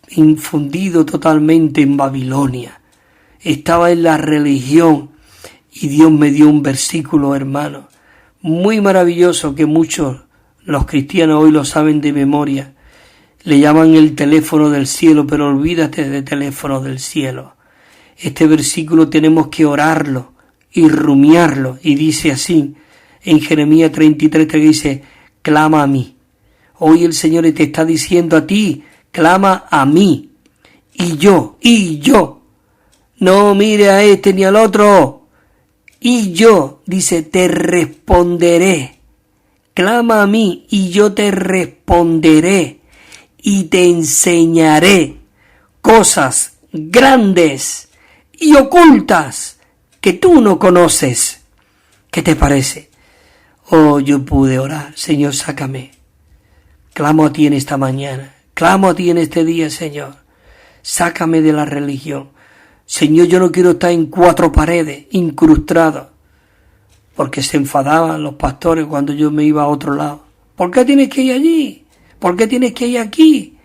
infundido totalmente en Babilonia. Estaba en la religión y Dios me dio un versículo, hermano, muy maravilloso que muchos, los cristianos hoy lo saben de memoria. Le llaman el teléfono del cielo, pero olvídate del teléfono del cielo. Este versículo tenemos que orarlo y rumiarlo, y dice así, en Jeremías 33 te dice, clama a mí. Hoy el Señor te está diciendo a ti, clama a mí. Y yo. No mire a este ni al otro. Y yo, dice, te responderé. Clama a mí y yo te responderé y te enseñaré cosas grandes y ocultas que tú no conoces. ¿Qué te parece? Oh, yo pude orar. Señor, sácame. Clamo a ti en esta mañana. Clamo a ti en este día, Señor. Sácame de la religión. Señor, yo no quiero estar en cuatro paredes, incrustado. Porque se enfadaban los pastores cuando yo me iba a otro lado. ¿Por qué tienes que ir allí? ¿Por qué tienes que ir aquí?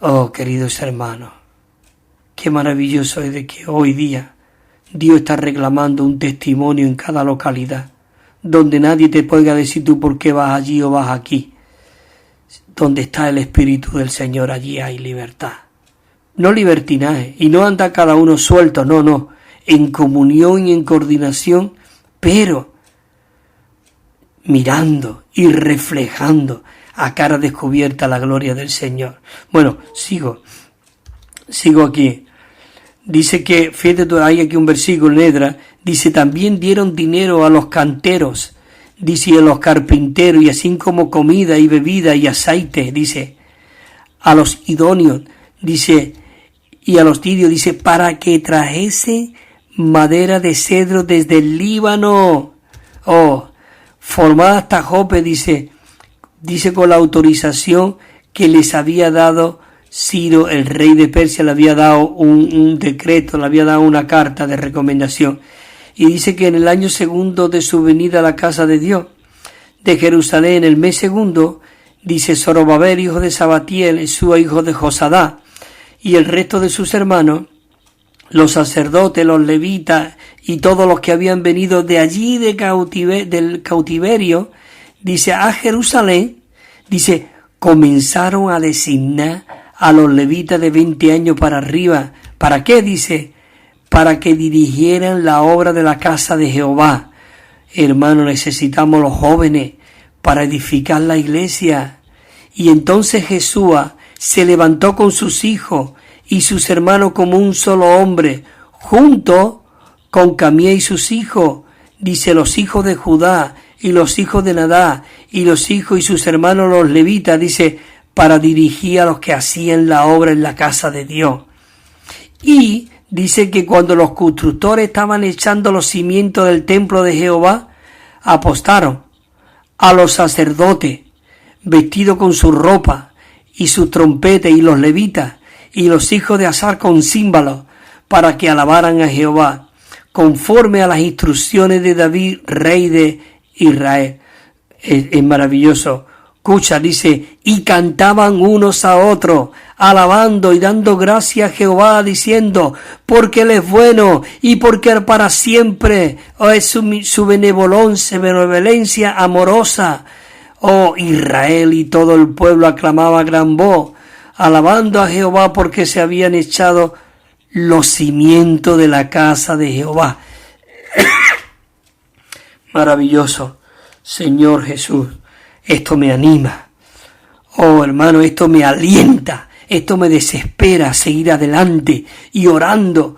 Oh, queridos hermanos, qué maravilloso es de que hoy día Dios está reclamando un testimonio en cada localidad, donde nadie te pueda decir tú por qué vas allí o vas aquí. Donde está el Espíritu del Señor, allí hay libertad. No libertinaje, y no anda cada uno suelto, no, en comunión y en coordinación, pero mirando y reflejando a cara descubierta la gloria del Señor. Bueno, sigo aquí. Dice que, fíjate tú, hay aquí un versículo en Esdras, dice, también dieron dinero a los canteros, dice, y a los carpinteros, y así como comida y bebida y aceite, dice, a los idóneos, dice, y a los tirios, dice, para que trajese madera de cedro desde el Líbano, formada hasta Jope, dice con la autorización que les había dado Ciro, el rey de Persia, le había dado un decreto, le había dado una carta de recomendación. Y dice que en el año segundo de su venida a la casa de Dios, de Jerusalén, en el mes segundo, dice Zorobabel, hijo de Sabatiel, su hijo de Josadá, y el resto de sus hermanos, los sacerdotes, los levitas y todos los que habían venido de allí del cautiverio, dice, a Jerusalén, dice, comenzaron a designar a los levitas de 20 años para arriba. ¿Para qué? Dice, para que dirigieran la obra de la casa de Jehová. Hermano, necesitamos los jóvenes para edificar la iglesia. Y entonces Jesús se levantó con sus hijos y sus hermanos como un solo hombre, junto con Camía y sus hijos, dice, los hijos de Judá y los hijos de Nadá y los hijos y sus hermanos los levitas, dice, para dirigir a los que hacían la obra en la casa de Dios. Y dice que cuando los constructores estaban echando los cimientos del templo de Jehová, apostaron a los sacerdotes, vestidos con su ropa y sus trompetas, y los levitas y los hijos de Asaf con címbalos, para que alabaran a Jehová, conforme a las instrucciones de David, rey de Israel. Es maravilloso. Escucha, dice, y cantaban unos a otros, alabando y dando gracias a Jehová, diciendo, porque Él es bueno y porque para siempre es su benevolencia amorosa. Oh Israel, y todo el pueblo aclamaba a gran voz, alabando a Jehová, porque se habían echado los cimientos de la casa de Jehová. Maravilloso, Señor Jesús. Esto me anima. Oh, hermano, esto me alienta. Esto me desespera a seguir adelante y orando,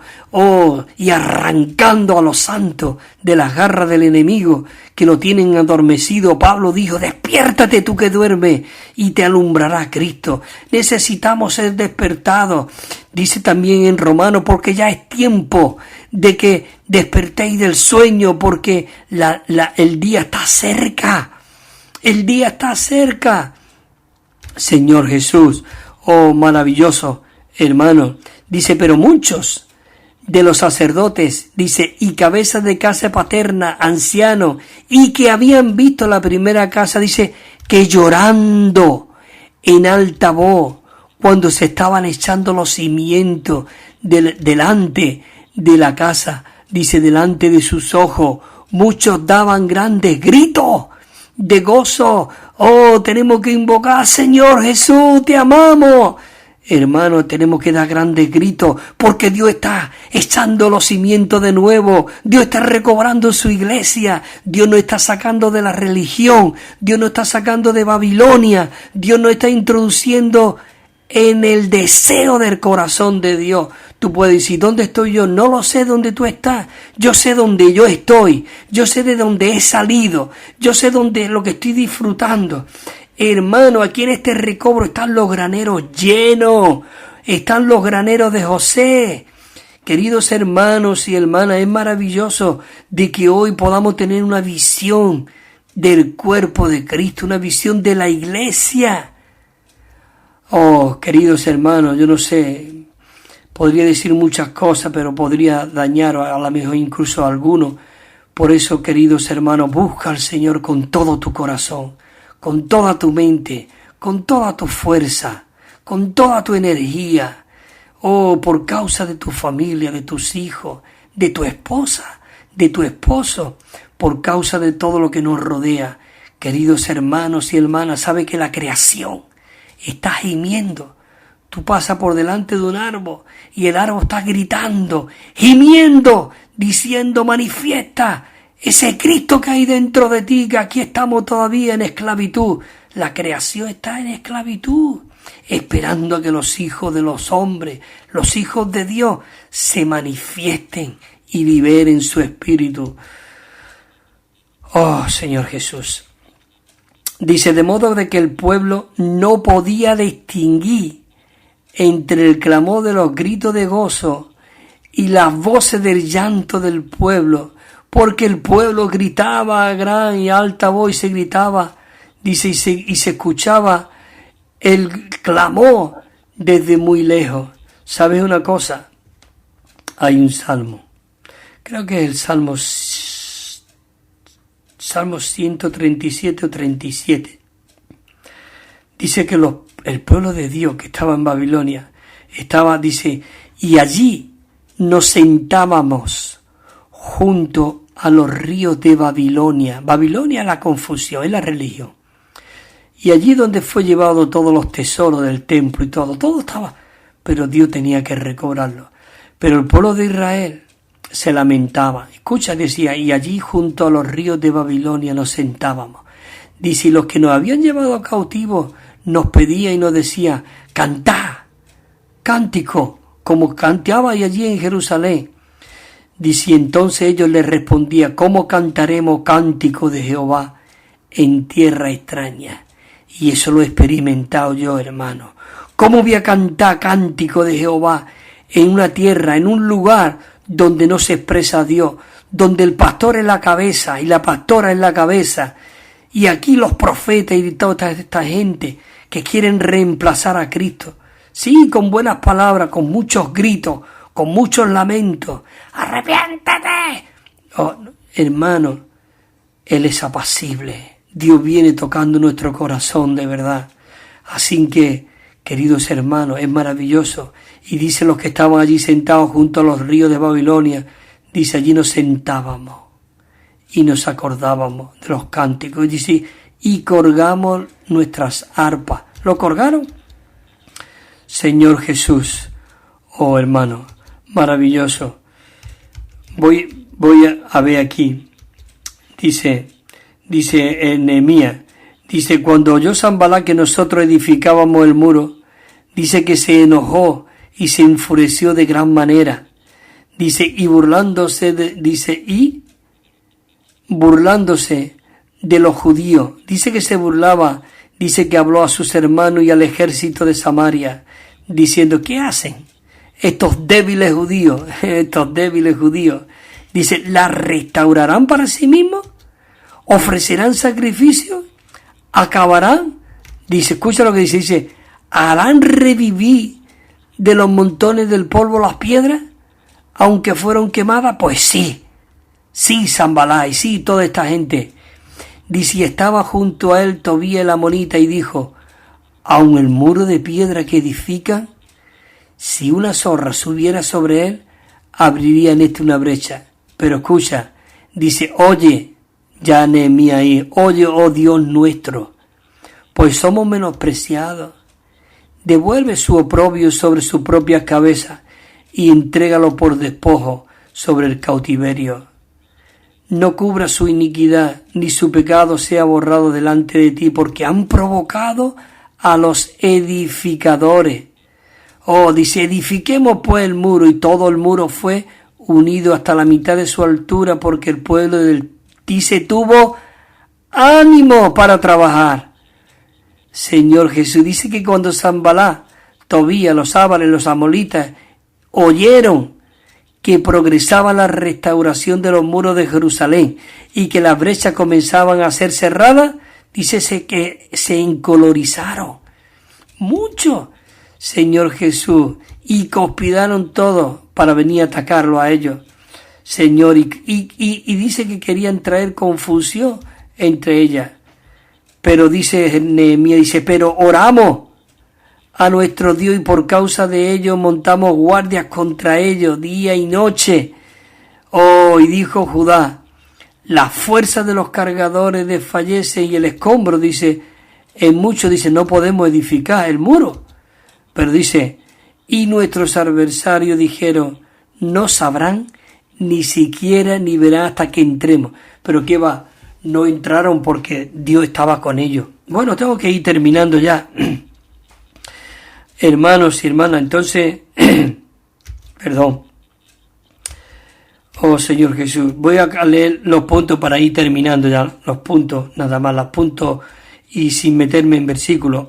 y arrancando a los santos de las garras del enemigo que lo tienen adormecido. Pablo dijo, despiértate tú que duermes y te alumbrará Cristo. Necesitamos ser despertados. Dice también en Romanos, porque ya es tiempo de que despertéis del sueño, porque el día está cerca. El día está cerca. Señor Jesús, oh maravilloso hermano. Dice, pero muchos de los sacerdotes, dice, y cabezas de casa paterna, ancianos, y que habían visto la primera casa, dice, que llorando en alta voz, cuando se estaban echando los cimientos delante de la casa, dice, delante de sus ojos, muchos daban grandes gritos de gozo. Oh, tenemos que invocar, Señor Jesús, te amamos. Hermano, tenemos que dar grandes gritos, porque Dios está echando los cimientos de nuevo. Dios está recobrando su iglesia. Dios nos está sacando de la religión. Dios nos está sacando de Babilonia. Dios nos está introduciendo en el deseo del corazón de Dios. Tú puedes decir, ¿dónde estoy yo? No lo sé dónde tú estás. Yo sé dónde yo estoy. Yo sé de dónde he salido. Yo sé dónde lo que estoy disfrutando. Hermano, aquí en este recobro están los graneros llenos. Están los graneros de José. Queridos hermanos y hermanas, es maravilloso de que hoy podamos tener una visión del cuerpo de Cristo, una visión de la iglesia. Oh, queridos hermanos, yo no sé, podría decir muchas cosas, pero podría dañar a lo mejor incluso a algunos. Por eso, queridos hermanos, busca al Señor con todo tu corazón, con toda tu mente, con toda tu fuerza, con toda tu energía. Oh, por causa de tu familia, de tus hijos, de tu esposa, de tu esposo, por causa de todo lo que nos rodea. Queridos hermanos y hermanas, sabe que la creación está gimiendo. Tú pasas por delante de un árbol y el árbol está gritando, gimiendo, diciendo, manifiesta ese Cristo que hay dentro de ti, que aquí estamos todavía en esclavitud. La creación está en esclavitud, esperando a que los hijos de los hombres, los hijos de Dios, se manifiesten y liberen su espíritu. Oh, Señor Jesús. Dice, de modo de que el pueblo no podía distinguir entre el clamor de los gritos de gozo y las voces del llanto del pueblo, porque el pueblo gritaba a gran y alta voz y se gritaba, dice, y se escuchaba el clamor desde muy lejos. ¿Sabes una cosa? Hay un salmo, creo que es el Salmo 137 o 37. Dice que el pueblo de Dios que estaba en Babilonia, dice, y allí nos sentábamos junto a los ríos de Babilonia. Babilonia es la confusión, es la religión. Y allí donde fue llevado todos los tesoros del templo y todo estaba, pero Dios tenía que recobrarlo. Pero el pueblo de Israel se lamentaba. Escucha, decía, y allí junto a los ríos de Babilonia nos sentábamos. Dice, y los que nos habían llevado cautivos nos pedía y nos decía, cantad, cántico, como cantabais allí en Jerusalén. Dice, y entonces ellos les respondían, ¿cómo cantaremos cántico de Jehová en tierra extraña? Y eso lo he experimentado yo, hermano. ¿Cómo voy a cantar cántico de Jehová en una tierra, en un lugar donde no se expresa a Dios, donde el pastor es la cabeza y la pastora es la cabeza, y aquí los profetas y toda esta gente que quieren reemplazar a Cristo. Sí, con buenas palabras, con muchos gritos, con muchos lamentos. ¡Arrepiéntete! Oh, hermano, Él es apacible. Dios viene tocando nuestro corazón de verdad. Así que, queridos hermanos, es maravilloso. Y dice los que estaban allí sentados junto a los ríos de Babilonia, dice, allí nos sentábamos y nos acordábamos de los cánticos. Dice, y colgamos nuestras arpas. ¿Lo colgaron? Señor Jesús, oh hermano, maravilloso. Voy a ver aquí. Dice en Nehemías, dice, cuando oyó Sanballat que nosotros edificábamos el muro, dice que se enojó y se enfureció de gran manera. Dice, y burlándose de los judíos. Dice que se burlaba, dice que habló a sus hermanos y al ejército de Samaria, diciendo, ¿qué hacen estos débiles judíos? Estos débiles judíos. Dice, ¿la restaurarán para sí mismos? ¿Ofrecerán sacrificios? ¿Acabarán? Dice, escucha lo que dice, ¿harán revivir de los montones del polvo las piedras, aunque fueron quemadas? Pues sí, Sanballat, y sí, toda esta gente. Dice, y estaba junto a él Tobías el amonita y dijo, aun el muro de piedra que edifican, si una zorra subiera sobre él, abriría en una brecha. Pero escucha, dice, oye, ya Nehemías ahí, oye, oh Dios nuestro, pues somos menospreciados. Devuelve su oprobio sobre su propia cabeza y entrégalo por despojo sobre el cautiverio. No cubra su iniquidad, ni su pecado sea borrado delante de ti, porque han provocado a los edificadores. Oh, dice, edifiquemos pues el muro, y todo el muro fue unido hasta la mitad de su altura, porque el pueblo dice, tuvo ánimo para trabajar. Señor Jesús, dice que cuando Sanballat, Tobías, los ábares, los amonitas, oyeron que progresaba la restauración de los muros de Jerusalén y que las brechas comenzaban a ser cerradas, dice que se encolorizaron mucho, Señor Jesús, y conspiraron todos para venir a atacarlo a ellos, Señor, y dice que querían traer confusión entre ellas. Pero dice Nehemías, dice, pero oramos a nuestro Dios y por causa de ellos montamos guardias contra ellos día y noche. Oh, y dijo Judá, la fuerza de los cargadores desfallece y el escombro, dice, en muchos, dice, no podemos edificar el muro. Pero dice, y nuestros adversarios dijeron, no sabrán ni siquiera ni verán hasta que entremos. Pero ¿qué va? No entraron porque Dios estaba con ellos. Bueno, tengo que ir terminando ya. Hermanos y hermanas, entonces, perdón. Oh Señor Jesús, voy a leer los puntos para ir terminando ya, los puntos, nada más, los puntos y sin meterme en versículos.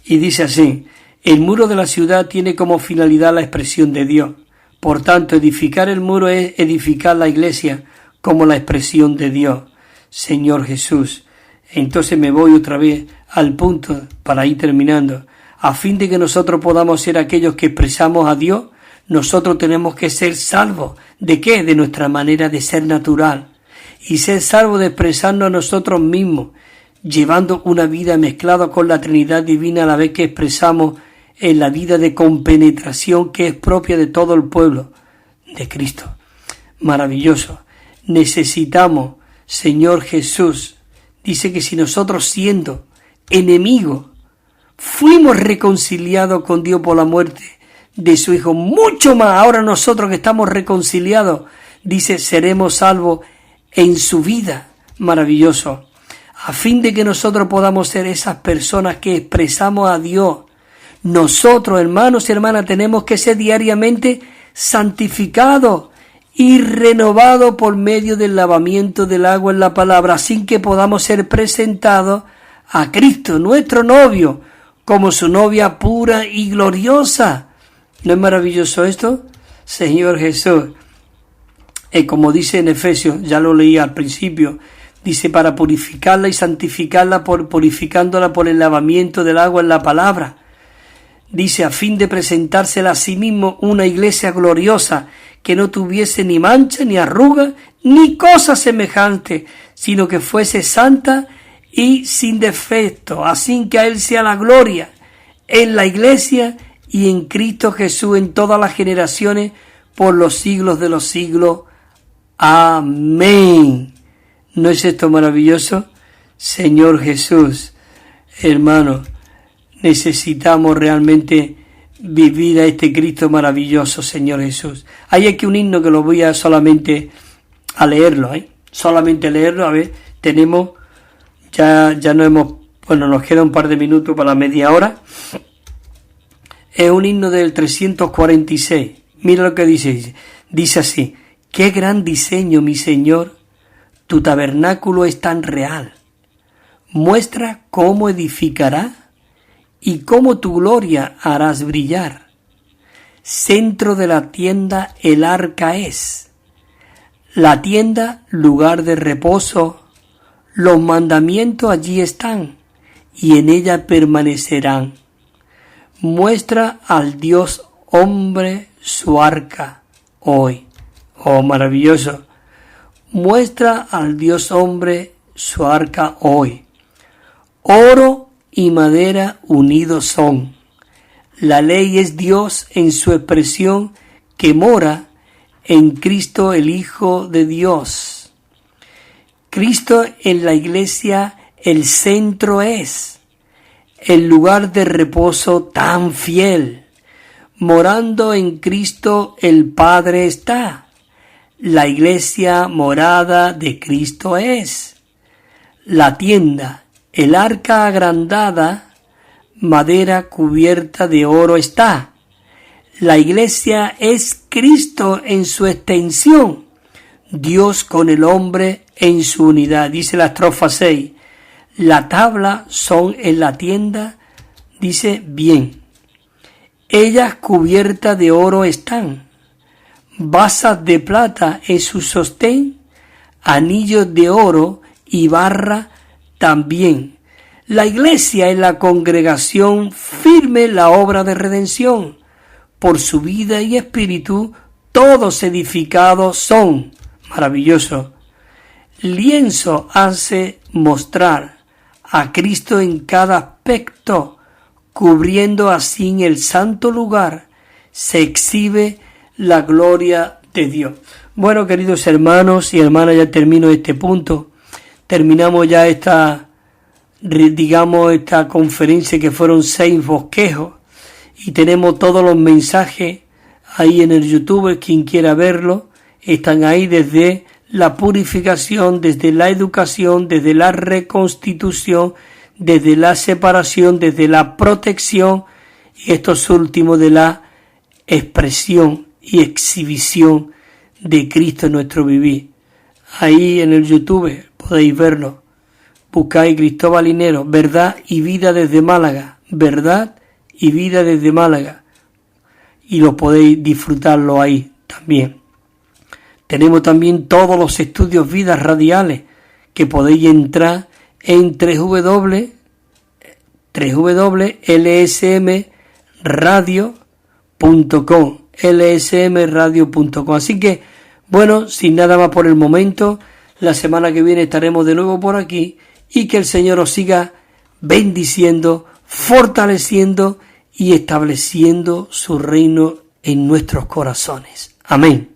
Y dice así, el muro de la ciudad tiene como finalidad la expresión de Dios. Por tanto, edificar el muro es edificar la iglesia como la expresión de Dios, Señor Jesús. Entonces me voy otra vez al punto para ir terminando. A fin de que nosotros podamos ser aquellos que expresamos a Dios, nosotros tenemos que ser salvos. ¿De qué? De nuestra manera de ser natural. Y ser salvos de expresarnos a nosotros mismos, llevando una vida mezclada con la Trinidad Divina a la vez que expresamos en la vida de compenetración que es propia de todo el pueblo de Cristo. Maravilloso. Necesitamos, Señor Jesús, dice que si nosotros siendo enemigos fuimos reconciliados con Dios por la muerte de su Hijo, mucho más ahora nosotros que estamos reconciliados, dice, seremos salvos en su vida. Maravilloso. A fin de que nosotros podamos ser esas personas que expresamos a Dios, nosotros, hermanos y hermanas, tenemos que ser diariamente santificados y renovados por medio del lavamiento del agua en la palabra, así que podamos ser presentados a Cristo, nuestro novio, como su novia pura y gloriosa. ¿No es maravilloso esto? Señor Jesús. como dice en Efesios, ya lo leí al principio, dice para purificarla y santificarla, purificándola por el lavamiento del agua en la palabra. Dice, a fin de presentársela a sí mismo una iglesia gloriosa, que no tuviese ni mancha, ni arruga, ni cosa semejante, sino que fuese santa y sin defecto, así que a Él sea la gloria en la iglesia y en Cristo Jesús en todas las generaciones, por los siglos de los siglos. Amén. ¿No es esto maravilloso? Señor Jesús, hermano, necesitamos realmente vivir a este Cristo maravilloso, Señor Jesús. Hay aquí un himno que lo voy a solamente a leerlo, solamente leerlo. A ver, tenemos, ya no hemos, bueno, nos queda un par de minutos para la media hora. Es un himno del 346. Mira lo que dice. Dice así: qué gran diseño, mi Señor, tu tabernáculo es tan real. Muestra cómo edificará y cómo tu gloria harás brillar. Centro de la tienda el arca es. La tienda, lugar de reposo. Los mandamientos allí están y en ella permanecerán. Muestra al Dios hombre su arca hoy. Oh, maravilloso. Muestra al Dios hombre su arca hoy. Oro y madera unidos son. La ley es Dios en su expresión, que mora en Cristo el Hijo de Dios. Cristo en la iglesia el centro es, el lugar de reposo tan fiel. Morando en Cristo el Padre está. La iglesia morada de Cristo es. La tienda, el arca agrandada, madera cubierta de oro está. La iglesia es Cristo en su extensión, Dios con el hombre en su unidad. Dice la estrofa 6. La tabla son en la tienda, dice bien. Ellas cubiertas de oro están. Basas de plata es su sostén, anillos de oro y barra también. La iglesia es la congregación firme la obra de redención. Por su vida y espíritu todos edificados son. Maravilloso. Lienzo hace mostrar a Cristo en cada aspecto, cubriendo así en el santo lugar se exhibe la gloria de Dios. Bueno, queridos hermanos y hermanas, ya termino este punto. Terminamos ya esta conferencia, que fueron 6 bosquejos, y tenemos todos los mensajes ahí en el YouTube. Quien quiera verlo, están ahí, desde la purificación, desde la educación, desde la reconstitución, desde la separación, desde la protección, y estos últimos de la expresión y exhibición de Cristo en nuestro vivir. Ahí en el YouTube podéis verlo. Buscáis Cristóbal Linero, verdad y vida desde Málaga, verdad y vida desde Málaga, y lo podéis disfrutarlo ahí también. Tenemos también todos los estudios vidas radiales, que podéis entrar en www.lsmradio.com, lsmradio.com. Así que, bueno, sin nada más por el momento, la semana que viene estaremos de nuevo por aquí, y que el Señor os siga bendiciendo, fortaleciendo y estableciendo su reino en nuestros corazones. Amén.